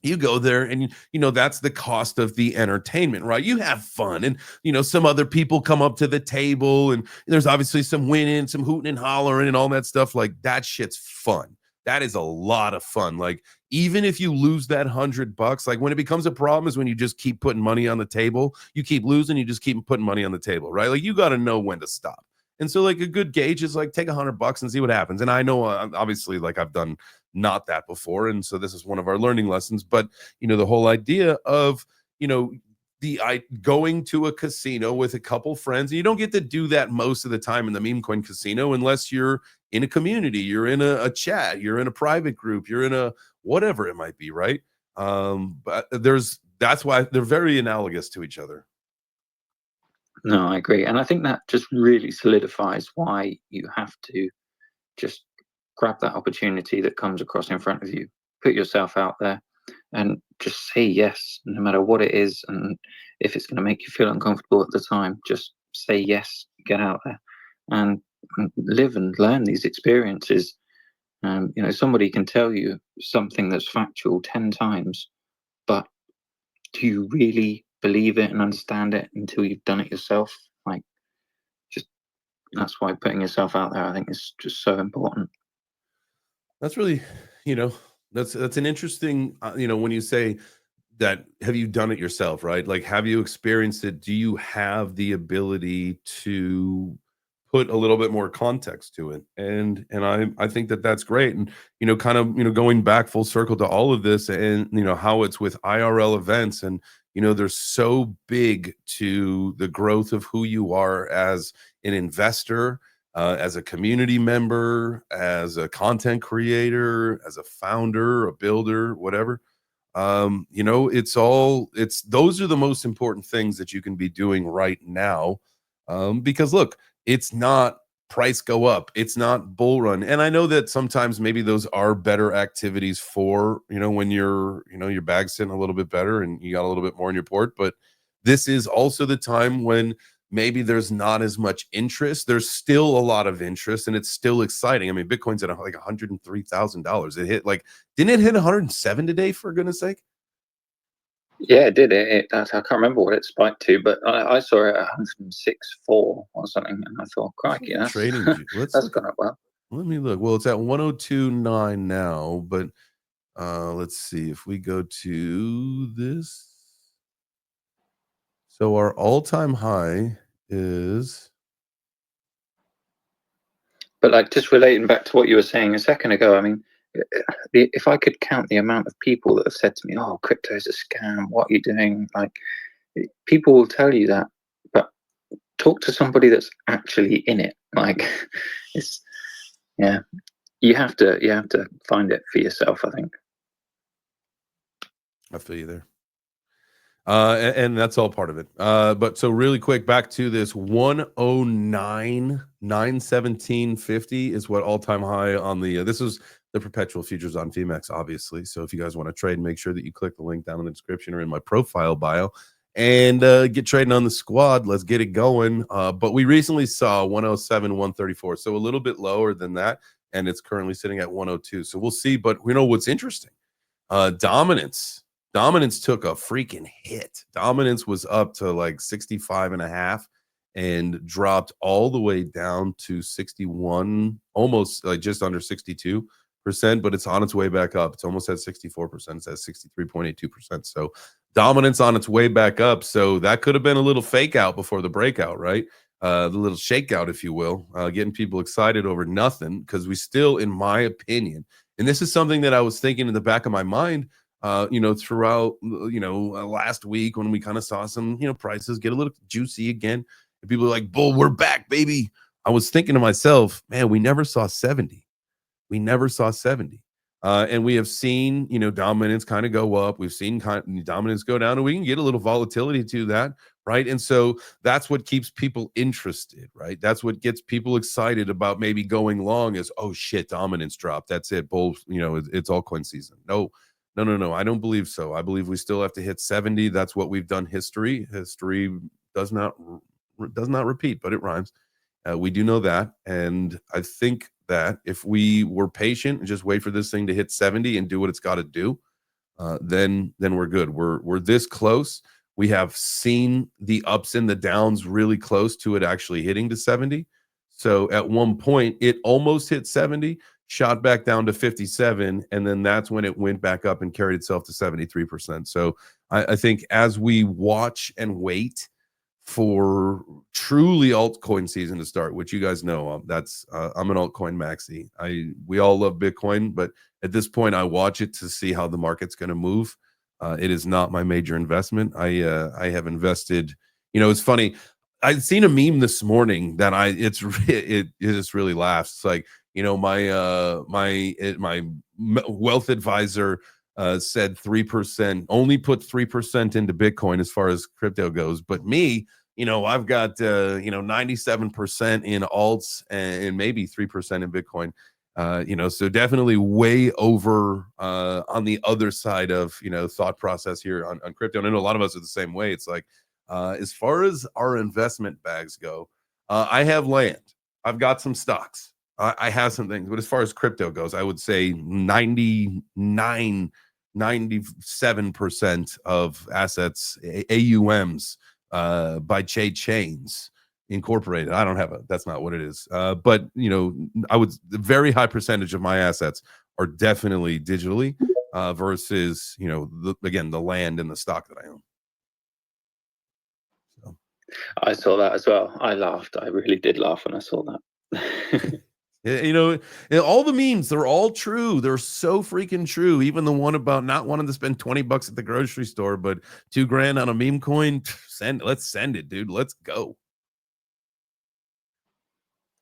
B: you go there and that's the cost of the entertainment, right? You have fun and some other people come up to the table and there's obviously some winning, some hooting and hollering and all that stuff. Like that shit's fun. That is a lot of fun. Like even if you lose that $100, like when it becomes a problem is when you just keep putting money on the table. You keep losing, you just keep putting money on the table, right? Like you got to know when to stop. And so like a good gauge is like take $100 and see what happens. And I know obviously like I've done not that before. And so this is one of our learning lessons. But, the whole idea of, going to a casino with a couple friends, and you don't get to do that most of the time in the meme coin casino unless you're in a community, you're in a chat, you're in a private group, you're in a whatever it might be, right? But that's why they're very analogous to each other.
C: no, I agree. And I think that just really solidifies why you have to just grab that opportunity that comes across in front of you, put yourself out there, and just say yes, no matter what it is. And if it's going to make you feel uncomfortable at the time, just say yes, get out there and live and learn these experiences. Somebody can tell you something that's factual 10 times, but do you really believe it and understand it until you've done it yourself? Like, just that's why putting yourself out there, I think, is just so important.
B: That's really, That's an interesting, when you say that, have you done it yourself, right? Like, have you experienced it? Do you have the ability to put a little bit more context to it? And I think that that's great. And kind of going back full circle to all of this, and how it's with IRL events, and they're so big to the growth of who you are as an investor, as a community member, as a content creator, as a founder, a builder, whatever. It's those are the most important things that you can be doing right now. Because look, it's not price go up, it's not bull run. And I know that sometimes maybe those are better activities for when your bag's sitting a little bit better and you got a little bit more in your port. But this is also the time when maybe there's not as much interest. There's still a lot of interest, and it's still exciting. I mean, Bitcoin's at like $103,000. It hit like, didn't it hit 107 today, for goodness sake?
C: Yeah, it did. I can't remember what it spiked to, but I saw it at 106.4 or something, and I thought, crikey, that's
B: Trading.
C: that's gone up well.
B: Let me look. Well, it's at 102.9 now, but let's see if we go to this. So our all-time high is,
C: But like, just relating back to what you were saying a second ago, I mean, if I could count the amount of people that have said to me, "Oh, crypto is a scam. What are you doing?" Like, people will tell you that, but talk to somebody that's actually in it. Like, it's yeah, you have to find it for yourself, I think.
B: I feel you there. And that's all part of it. But so really quick, back to this 109,917.50 is what all-time high on the this is the perpetual futures on VMEX, obviously. So if you guys want to trade, make sure that you click the link down in the description or in my profile bio and get trading on the squad. Let's get it going. But we recently saw 107, 134, so a little bit lower than that, and it's currently sitting at 102. So we'll see. But what's interesting, dominance took a freaking hit. Dominance was up to like 65.5 and dropped all the way down to 61, almost like just under 62%, but it's on its way back up. It's almost at 64%. It's at 63.82%. So dominance on its way back up. So that could have been a little fake out before the breakout, right? The little shakeout, if you will, getting people excited over nothing, because we still, in my opinion, and this is something that I was thinking in the back of my mind, throughout, last week, when we kind of saw some, prices get a little juicy again, and people are like, "Bull, we're back, baby." I was thinking to myself, man, we never saw 70. We never saw 70. And we have seen, dominance kind of go up. We've seen dominance go down, and we can get a little volatility to that, right? And so that's what keeps people interested, right? That's what gets people excited about maybe going long is, oh shit, dominance dropped. That's it. Bull, it's altcoin season. No. I don't believe so. I believe we still have to hit 70. That's what we've done. History does not repeat, but it rhymes. We do know that, and I think that if we were patient and just wait for this thing to hit 70 and do what it's got to do, then we're good. We're this close. We have seen the ups and the downs really close to it actually hitting to 70. So at one point, it almost hit 70, shot back down to 57, and then that's when it went back up and carried itself to 73%. So I think as we watch and wait for truly altcoin season to start, which you guys know, that's I'm an altcoin maxi. We all love Bitcoin, but at this point, I watch it to see how the market's going to move. It is not my major investment. I have invested. It's funny. I'd seen a meme this morning that it just really laughs. It's like, my wealth advisor said 3%, only put 3% into Bitcoin as far as crypto goes. But me, I've got 97% in alts and maybe 3% in Bitcoin. So definitely way over on the other side of thought process here on crypto. And I know a lot of us are the same way. It's like, as far as our investment bags go, I have land. I've got some stocks. I have some things, but as far as crypto goes, I would say 97% of assets, AUMs, by JChains Incorporated. I don't have that's not what it is. But I would, a very high percentage of my assets are definitely digitally versus, you know, again, the land and the stock that I own. So.
C: I saw that as well. I laughed. I really did laugh when I saw that.
B: You know, all the memes, they're all true. They're so freaking true. Even the one about not wanting to spend $20 at the grocery store, but $2,000 on a meme coin. Let's send it, dude. Let's go.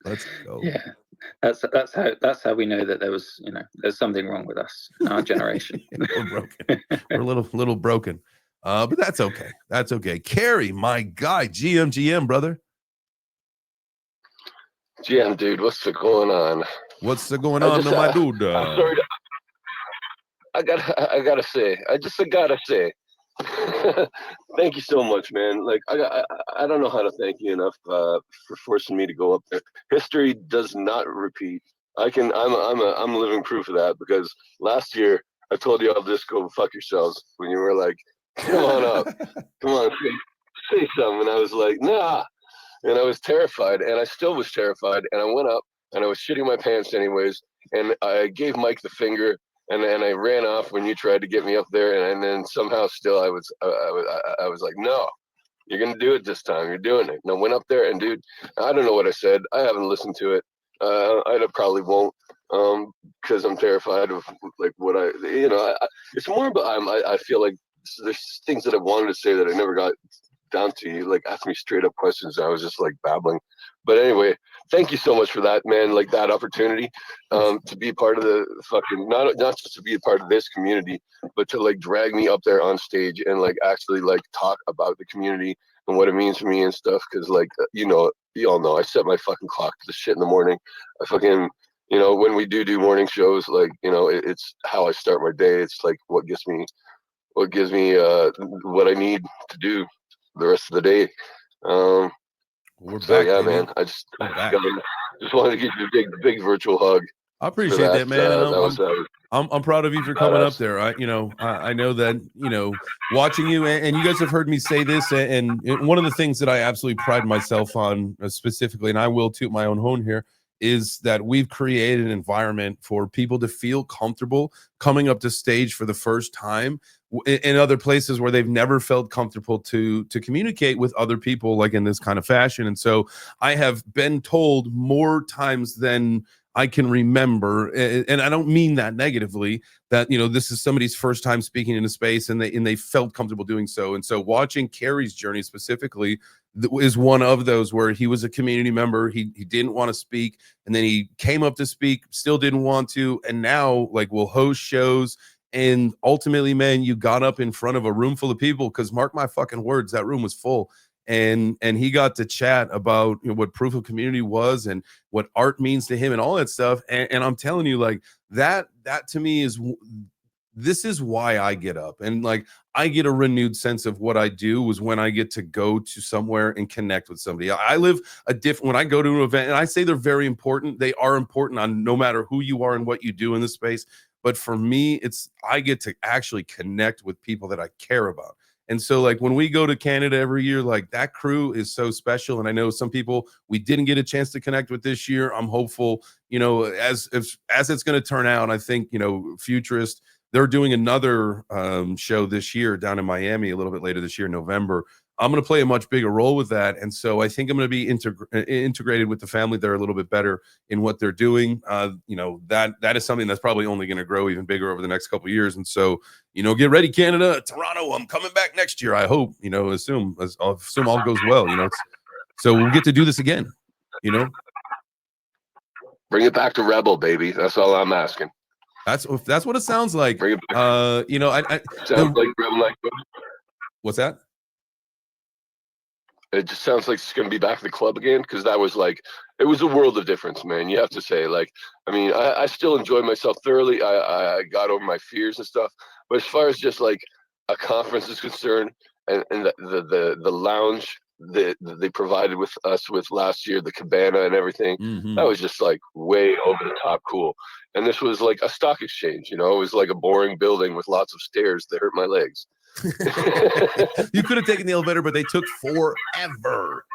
B: Let's go.
C: Yeah, that's how we know that there's something wrong with us in our generation.
B: We're broken. We're a little broken. But that's okay. That's okay. Carrie, my guy, GM, brother.
D: GM, dude, what's going on?
B: What's going on, my dude?
D: I'm sorry I gotta say, thank you so much, man. Like, I don't know how to thank you enough for forcing me to go up there. History does not repeat. I'm living proof of that, because last year I told you all just go fuck yourselves when you were like, come on up, come on, say something, and I was like, nah. And I was terrified, and I still was terrified. And I went up, and I was shitting my pants anyways. And I gave Mike the finger, and I ran off when you tried to get me up there. And then somehow still I was like, no, you're gonna do it this time. You're doing it. And I went up there, and dude, I don't know what I said. I haven't listened to it. I probably won't, because I'm terrified of like what it's more about I feel like there's things that I wanted to say that I never got down to. You like ask me straight up questions, and I was just like babbling. But anyway, thank you so much for that, man. Like that opportunity to be part of the fucking not just to be a part of this community, but to like drag me up there on stage and like actually like talk about the community and what it means for me and stuff. Because like you all know I set my fucking clock to the shit in the morning. I fucking when we do morning shows, like it's how I start my day. It's like what gives me what I need to do the rest of the day.
B: We're
D: so
B: back,
D: yeah,
B: baby.
D: man. I just wanted to give you a big virtual hug.
B: I appreciate that, man. And I'm proud of you for coming up there. I know that watching you, and you guys have heard me say this, and one of the things that I absolutely pride myself on specifically, and I will toot my own horn here, is that we've created an environment for people to feel comfortable coming up to stage for the first time in other places where they've never felt comfortable to communicate with other people like in this kind of fashion. And so I have been told more times than I can remember, and I don't mean that negatively, that this is somebody's first time speaking in a space and they felt comfortable doing so. And so watching Carrie's journey specifically is one of those where he was a community member, he didn't want to speak, and then he came up to speak, still didn't want to, and now like will host shows. And ultimately, man, you got up in front of a room full of people, because mark my fucking words, that room was full. And he got to chat about what proof of community was and what art means to him and all that stuff. And I'm telling you, like that to me this is why I get up, and like I get a renewed sense of what I do was when I get to go to somewhere and connect with somebody. I live a different, when I go to an event, and I say they're very important, they are important on no matter who you are and what you do in this space. But for me, I get to actually connect with people that I care about. And so like when we go to Canada every year, like that crew is so special. And I know some people we didn't get a chance to connect with this year. I'm hopeful, as it's going to turn out. I think, Futurist, they're doing another show this year down in Miami a little bit later this year, November. I'm going to play a much bigger role with that. And so I think I'm going to be integrated with the family there a little bit better in what they're doing. That is something that's probably only going to grow even bigger over the next couple of years. And so, get ready, Canada, Toronto. I'm coming back next year. I hope, assume all goes well, so we'll get to do this again,
D: Bring it back to Rebel, baby. That's all I'm asking.
B: That's what it sounds like.
D: Bring it back. Sounds like Rebel.
B: What's that?
D: It just sounds like it's going to be back to the club again, because that was like, it was a world of difference, man. You have to say, like, I mean, I still enjoyed myself thoroughly. I got over my fears and stuff. But as far as just like a conference is concerned, and the lounge that they provided with us with last year, the cabana and everything, that was just like way over the top cool. And this was like a stock exchange, it was like a boring building with lots of stairs that hurt my legs.
B: You could have taken the elevator, but they took forever.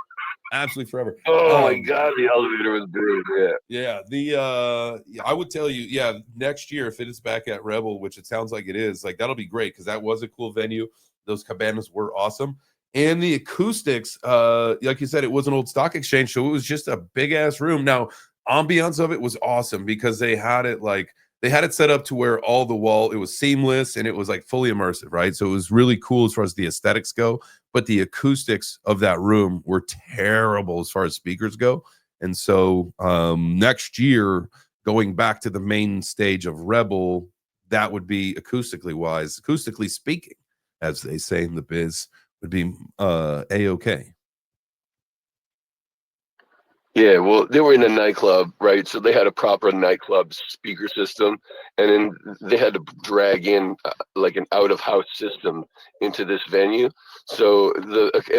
B: absolutely forever.
D: Oh my God, the elevator was good. Yeah.
B: Yeah, I would tell you, yeah, next year if it is back at Rebel, which it sounds like it is, like that'll be great because that was a cool venue. Those cabanas were awesome, and the acoustics, like you said, it was an old stock exchange, so it was just a big ass room. Now, ambiance of it was awesome because they had it set up to where all the wall, it was seamless and it was like fully immersive, right? So it was really cool as far as the aesthetics go, but the acoustics of that room were terrible as far as speakers go. And so next year, going back to the main stage of Rebel, that would be acoustically speaking, as they say in the biz, would be a-okay.
D: Yeah, well, they were in a nightclub, right? So they had a proper nightclub speaker system, and then they had to drag in like an out-of-house system into this venue. So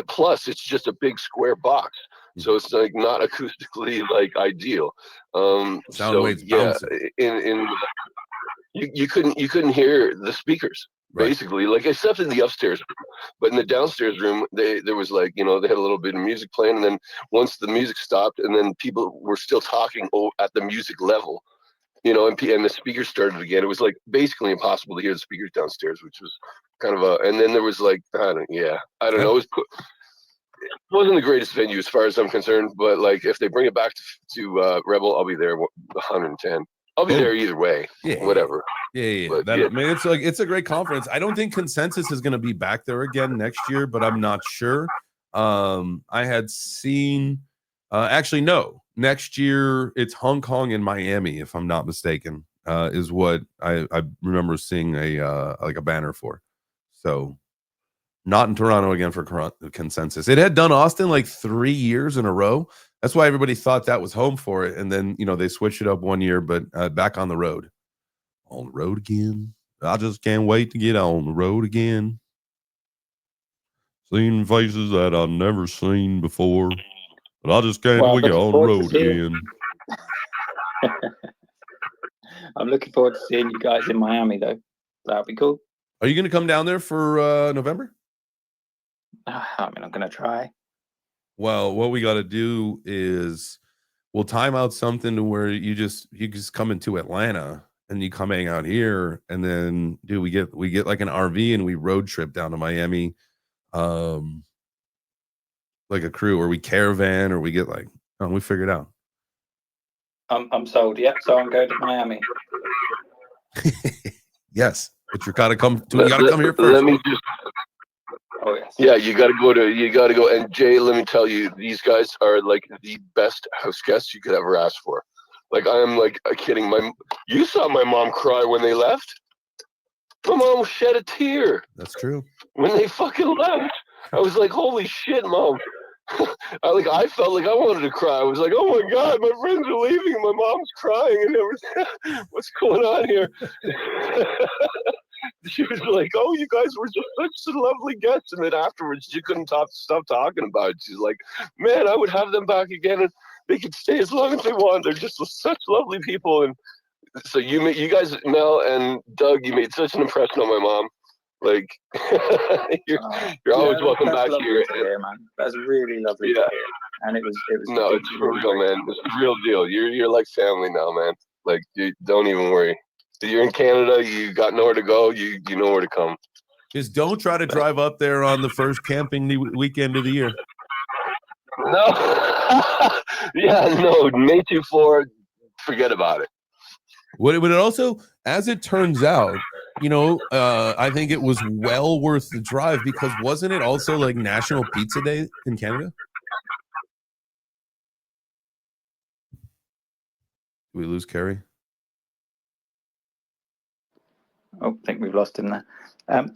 D: plus it's just a big square box, so it's like not acoustically like ideal.
B: Sound
D: So
B: waves
D: yeah,
B: bouncing.
D: you couldn't hear the speakers.
B: Right.
D: Basically, like except in the upstairs room, but in the downstairs room, there was like they had a little bit of music playing, and then once the music stopped, and then people were still talking at the music level, and the speakers started again. It was like basically impossible to hear the speakers downstairs, which was kind of and then there was like I don't know. It wasn't the greatest venue as far as I'm concerned, but like if they bring it back to Rebel, I'll be there 110. I'll be there either way.
B: Yeah,
D: whatever.
B: Yeah.
D: But,
B: I mean, it's a great conference. I don't think Consensus is going to be back there again next year, but I'm not sure. I had seen, actually, no, next year it's Hong Kong and Miami, if I'm not mistaken, is what I remember seeing a banner for. So not in Toronto again for Consensus. It had done Austin like 3 years in a row. That's why everybody thought that was home for it. And then, they switched it up 1 year, but back on the road. On the road again. I just can't wait to get on the road again. Seeing faces that I've never seen before. But I just can't wait to get on the road again.
C: I'm looking forward to seeing you guys in Miami, though. That'll be cool.
B: Are you going to come down there for November?
C: I mean, I'm going to try.
B: Well, what we got to do is we'll time out something to where you just come into Atlanta and you come hang out here, and then we get like an RV and we road trip down to Miami, like a crew, or we caravan, or we get we figure it out.
C: I'm sold. Yeah, so I'm going to Miami.
B: Yes, but you gotta come here first.
D: Let me just.
C: Oh yes.
D: Yeah, you gotta go. And Jay, let me tell you, these guys are like the best house guests you could ever ask for. Like I am like kidding. You saw my mom cry when they left. My mom shed a tear.
B: That's true.
D: When they fucking left, I was like, "Holy shit, mom!" I felt like I wanted to cry. I was like, "Oh my god, my friends are leaving. My mom's crying and everything. What's going on here?" She was like, "Oh, you guys were just such lovely guests." And then afterwards, she couldn't stop talking about it. She's like, "Man, I would have them back again, and they could stay as long as they want. They're just such lovely people." And so you guys, Mel and Doug, you made such an impression on my mom. Like you're always welcome back here.
C: Man. That's really lovely to hear. And it was.
D: No, it's for real, man. It's the real deal. You're like family now, man. Like you don't even worry. You're in Canada. You got nowhere to go. You know where to come.
B: Just don't try to drive up there on the first camping weekend of the year.
D: No. Yeah, no. May 24. Forget about it.
B: But it also, as it turns out, I think it was well worth the drive because wasn't it also like National Pizza Day in Canada? Did we lose Kerry?
C: Oh, I think we've lost him there.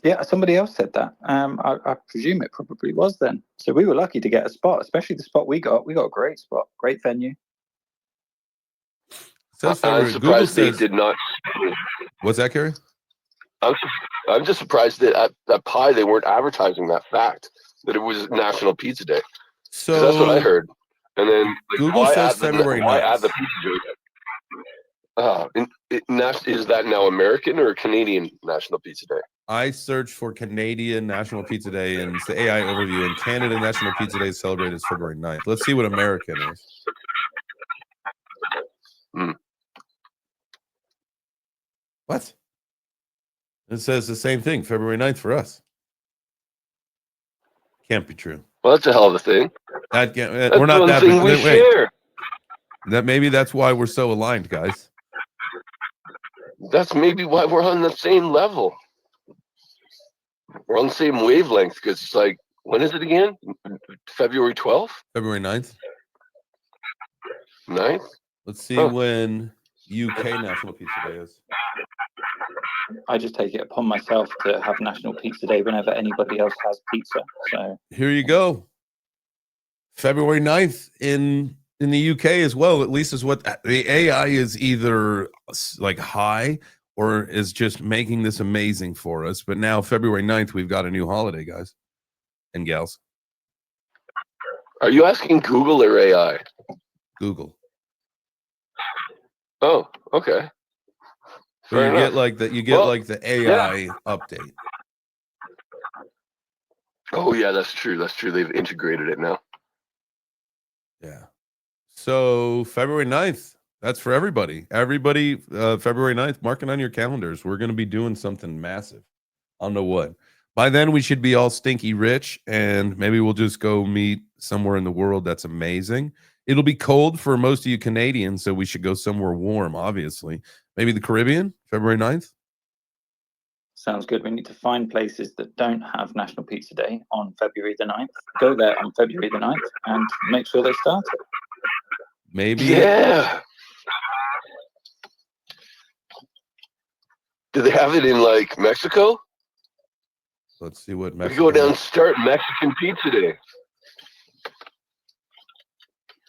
C: Yeah, somebody else said that. I presume it probably was then. So we were lucky to get a spot, especially the spot we got. We got a great spot, great venue.
D: I'm surprised they did not.
B: What's that, Kerry?
D: I'm just surprised that at Pi they weren't advertising that fact that it was National Pizza Day. So that's what I heard. And then
B: Google says February 9th.
D: Why add the pizza joke? Is that now American or Canadian National Pizza Day?
B: I searched for Canadian National Pizza Day and it's the AI overview, and Canada National Pizza Day is celebrated February 9th. Let's see what American is. What? It says the same thing, February 9th for us. Can't be true.
D: Well, that's a hell of a thing.
B: That can't,
D: That's
B: we're not
D: one
B: that
D: thing we share.
B: That maybe that's why we're so aligned, guys.
D: That's maybe why we're on the same level. We're on the same wavelength because it's like, when is it again? February 12th?
B: February 9th.
D: 9th?
B: Let's see when UK National Pizza Day is.
C: I just take it upon myself to have National Pizza Day whenever anybody else has pizza. So
B: here you go. February 9th in the UK as well, at least is what the AI is either like high or is just making this amazing for us. But now February 9th, we've got a new holiday, guys and gals.
D: Are you asking Google or AI?
B: Google.
D: Oh, okay.
B: So you get like that. You get like the AI update.
D: Oh yeah, that's true. That's true. They've integrated it now.
B: Yeah. So February 9th, that's for everybody. Everybody, February 9th, mark it on your calendars. We're going to be doing something massive. I don't know what. By then, we should be all stinky rich, and maybe we'll just go meet somewhere in the world that's amazing. It'll be cold for most of you Canadians, so we should go somewhere warm, obviously. Maybe the Caribbean, February 9th.
C: sounds good. We need to find places that don't have National Pizza Day on February the 9th. Go there on February the 9th and make sure they start it.
B: Maybe.
D: Yeah. Do they have it in like Mexico?
B: Let's see what
D: Mexico. We go down and start Mexican Pizza Day.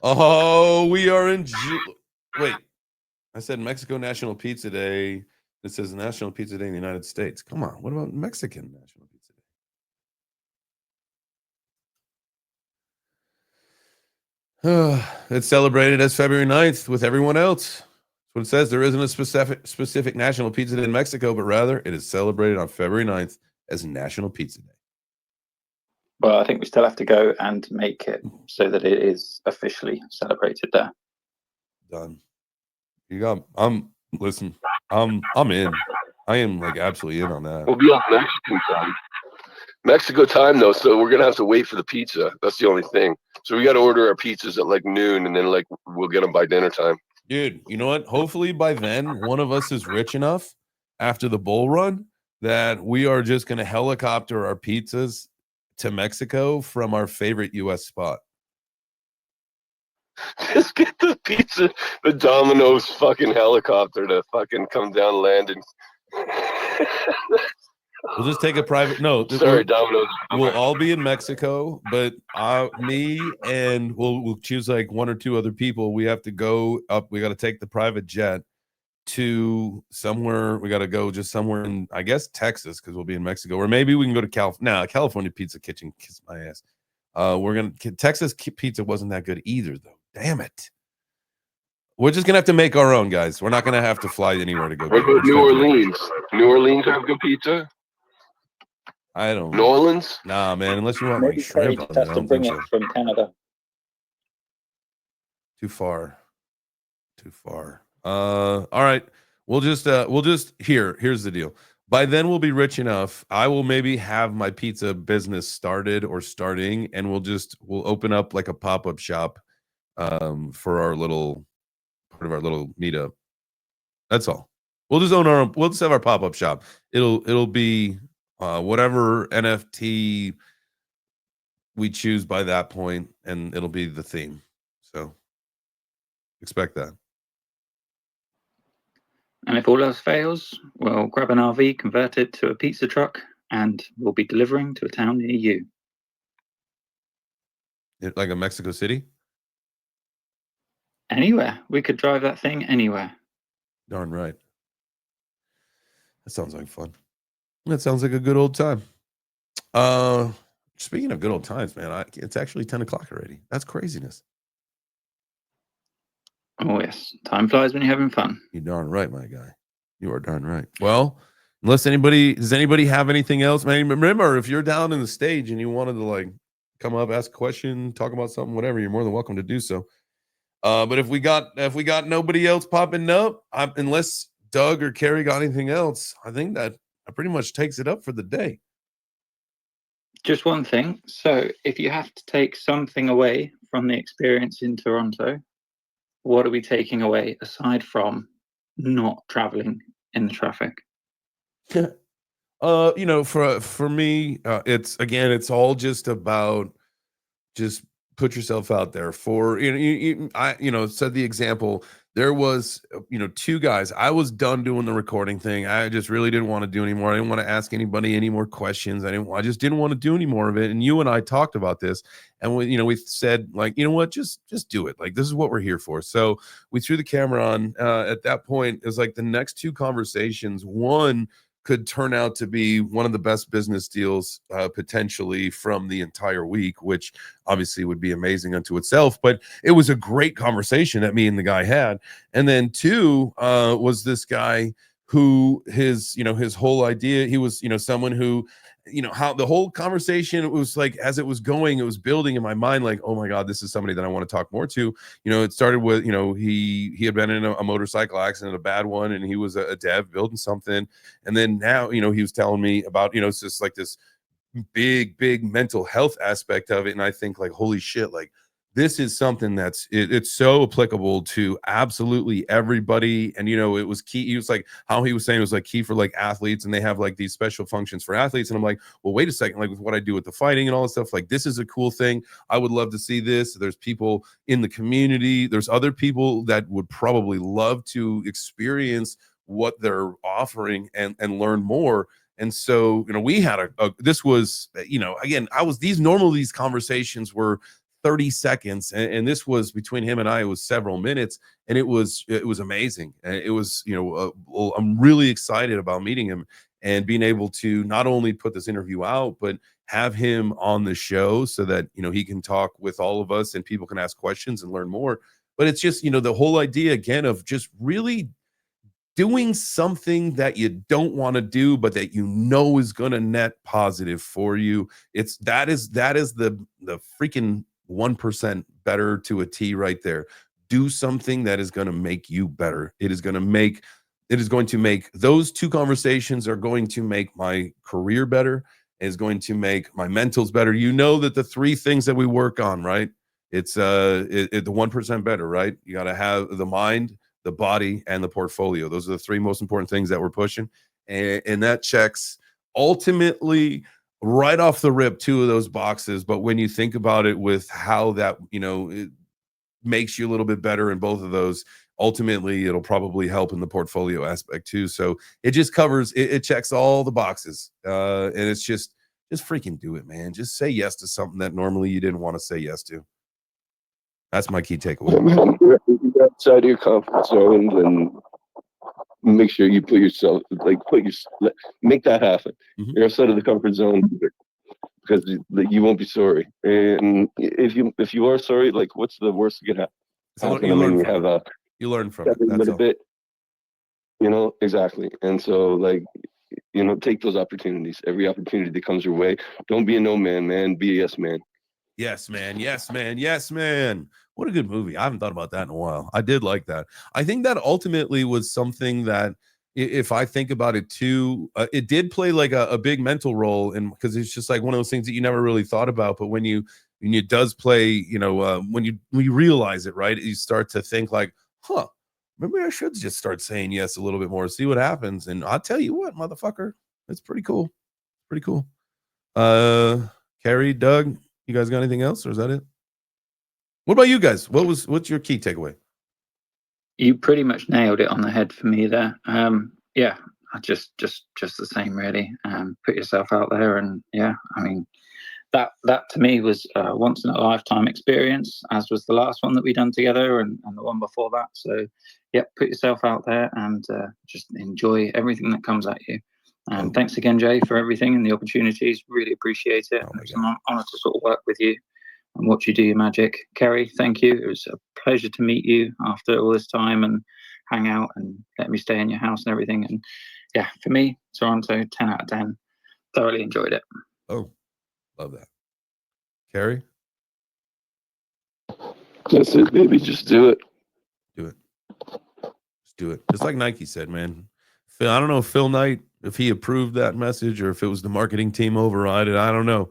B: Oh, we are in wait. I said Mexico National Pizza Day. It says National Pizza Day in the United States. Come on. What about Mexican National Pizza Day? It's celebrated as February 9th with everyone else. That's what it says. There isn't a specific National Pizza Day in Mexico, but rather it is celebrated on February 9th as National Pizza Day.
C: Well, I think we still have to go and make it so that it is officially celebrated there.
B: Done. You got. Listen. I'm in. I am like absolutely in on that.
D: We'll be on Mexican time. Mexico time though, so we're gonna have to wait for the pizza. That's the only thing. So we got to order our pizzas at like noon, and then like we'll get them by dinner time.
B: Dude, you know what? Hopefully by then, one of us is rich enough after the bull run that we are just gonna helicopter our pizzas to Mexico from our favorite U.S. spot.
D: Just get the pizza, the Domino's fucking helicopter to fucking come down, land, and
B: we'll just take a private. No,
D: sorry, Domino's.
B: We'll all be in Mexico, but me and we'll choose like one or two other people. We have to go up. We got to take the private jet to somewhere. We got to go just somewhere in, I guess, Texas, because we'll be in Mexico, or maybe we can go to California. California Pizza Kitchen, kiss my ass. We're gonna Texas pizza wasn't that good either, though. Damn it. We're just gonna have to make our own, guys. We're not gonna have to fly anywhere to go.
D: What about New Orleans? New Orleans have good pizza.
B: I don't.
D: New Orleans?
B: Nah, man. Unless you want
C: Maybe
B: like shrimp on it, I
C: to
B: don't
C: bring
B: think
C: it
B: so.
C: from Canada.
B: Too far. Too far. All right. We'll just here's the deal. By then we'll be rich enough. I will maybe have my pizza business started or starting, and we'll open up like a pop-up shop for our little part of our little meetup. That's all. We'll just have our pop-up shop. It'll be whatever NFT we choose by that point, and it'll be the theme. So expect that.
C: And if all else fails, we'll grab an RV, convert it to a pizza truck, and we'll be delivering to a town near you.
B: Like a Mexico City?
C: Anywhere. We could drive that thing anywhere.
B: Darn right. That sounds like fun. That sounds like a good old time. Speaking of good old times, man, it's actually 10 o'clock already. That's craziness.
C: Oh, yes. Time flies when you're having fun.
B: You're darn right, my guy. You are darn right. Well, Unless does anybody have anything else? Man, remember, if you're down in the stage and you wanted to like come up, ask a question, talk about something, whatever, you're more than welcome to do so. But if we got nobody else popping up, unless Doug or Carrie got anything else, I think that pretty much takes it up for the day.
C: Just one thing. So if you have to take something away from the experience in Toronto, what are we taking away aside from not traveling in the traffic?
B: You know, for me, it's all just about just put yourself out there. For I said the example. There was two guys. I was done doing the recording thing. I just really didn't want to do anymore. I didn't want to ask anybody any more questions. I just didn't want to do any more of it. And you and I talked about this, and we said, like, you know what, just do it. Like, this is what we're here for. So we threw the camera on. At that point, it was like the next two conversations. One could turn out to be one of the best business deals potentially from the entire week, which obviously would be amazing unto itself. But it was a great conversation that me and the guy had. And then two was this guy who his whole idea, he was someone who how the whole conversation, it was like, as it was going, it was building in my mind, like, oh my God, this is somebody that I want to talk more to. It started with he had been in a motorcycle accident, a bad one, and he was a dev building something. And then now he was telling me about it's just like this big mental health aspect of it. And I think, like, holy shit, like, this is something that's it's so applicable to absolutely everybody. And it was key. He was like, how he was saying, it was like key for like athletes, and they have like these special functions for athletes. And I'm like, well, wait a second, like with what I do with the fighting and all this stuff, like, this is a cool thing. I would love to see this. There's people in the community, there's other people that would probably love to experience what they're offering and learn more. And so, we had this was, again, these conversations were 30 seconds. And this was between him and I, it was several minutes, and it was amazing. And it was, I'm really excited about meeting him and being able to not only put this interview out, but have him on the show so that, he can talk with all of us and people can ask questions and learn more. But it's just, the whole idea again of just really doing something that you don't want to do, but that is going to net positive for you. That is the freaking 1% better to a T right there. Do something that is going to make you better. It is going to make those two conversations are going to make my career better. Is going to make my mentals better. That the three things that we work on, right? It's the 1% better, right? You got to have the mind, the body, and the portfolio. Those are the three most important things that we're pushing. And that checks ultimately right off the rip two of those boxes. But when you think about it with how that, it makes you a little bit better in both of those, ultimately it'll probably help in the portfolio aspect too. So it just covers, it checks all the boxes. And it's just freaking do it, man. Just say yes to something that normally you didn't want to say yes to. That's my key takeaway.
D: You're outside of your comfort zone, and make sure you make that happen.
B: Mm-hmm.
D: You're outside of the comfort zone because you won't be sorry. And if you are sorry, like, what's the worst that could happen?
B: So you learn from it. That's all.
D: Bit, exactly. And so, like, take those opportunities. Every opportunity that comes your way. Don't be a no man. Be a yes man.
B: Yes, man. Yes, man. Yes, man. What a good movie. I haven't thought about that in a while. I did like that. I think that ultimately was something that, if I think about it too, it did play like a big mental role, and because it's just like one of those things that you never really thought about. But when it does play, when you realize it, right, you start to think like, maybe I should just start saying yes a little bit more, see what happens. And I'll tell you what, motherfucker, it's pretty cool. Pretty cool. Carrie, Doug, you guys got anything else, or is that it? What about you guys? What's your key takeaway?
C: You pretty much nailed it on the head for me there. Yeah, just the same, really. Put yourself out there, and yeah, I mean, that to me was a once in a lifetime experience, as was the last one that we done together, and the one before that. So, yeah, put yourself out there and just enjoy everything that comes at you. And thanks again, Jay, for everything and the opportunities. Really appreciate it. It's an honor to sort of work with you and watch you do your magic. Kerry, thank you. It was a pleasure to meet you after all this time and hang out and let me stay in your house and everything. And yeah, for me, Toronto, 10 out of 10. Thoroughly enjoyed it.
B: Oh, love that. Carrie?
D: That's it, baby. Just do it.
B: Do it. Just do it. Just like Nike said, man. Phil, I don't know if Phil Knight, if he approved that message or if it was the marketing team override it. I don't know.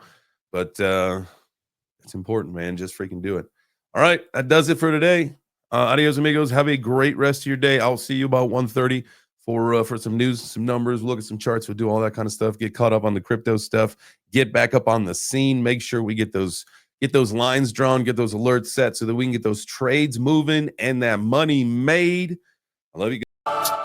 B: But it's important, man. Just freaking do it. All right. That does it for today. Adios, amigos. Have a great rest of your day. I'll see you about 1:30 for some news, some numbers. We'll look at some charts. We'll do all that kind of stuff. Get caught up on the crypto stuff. Get back up on the scene. Make sure we get those lines drawn, get those alerts set so that we can get those trades moving and that money made. I love you guys.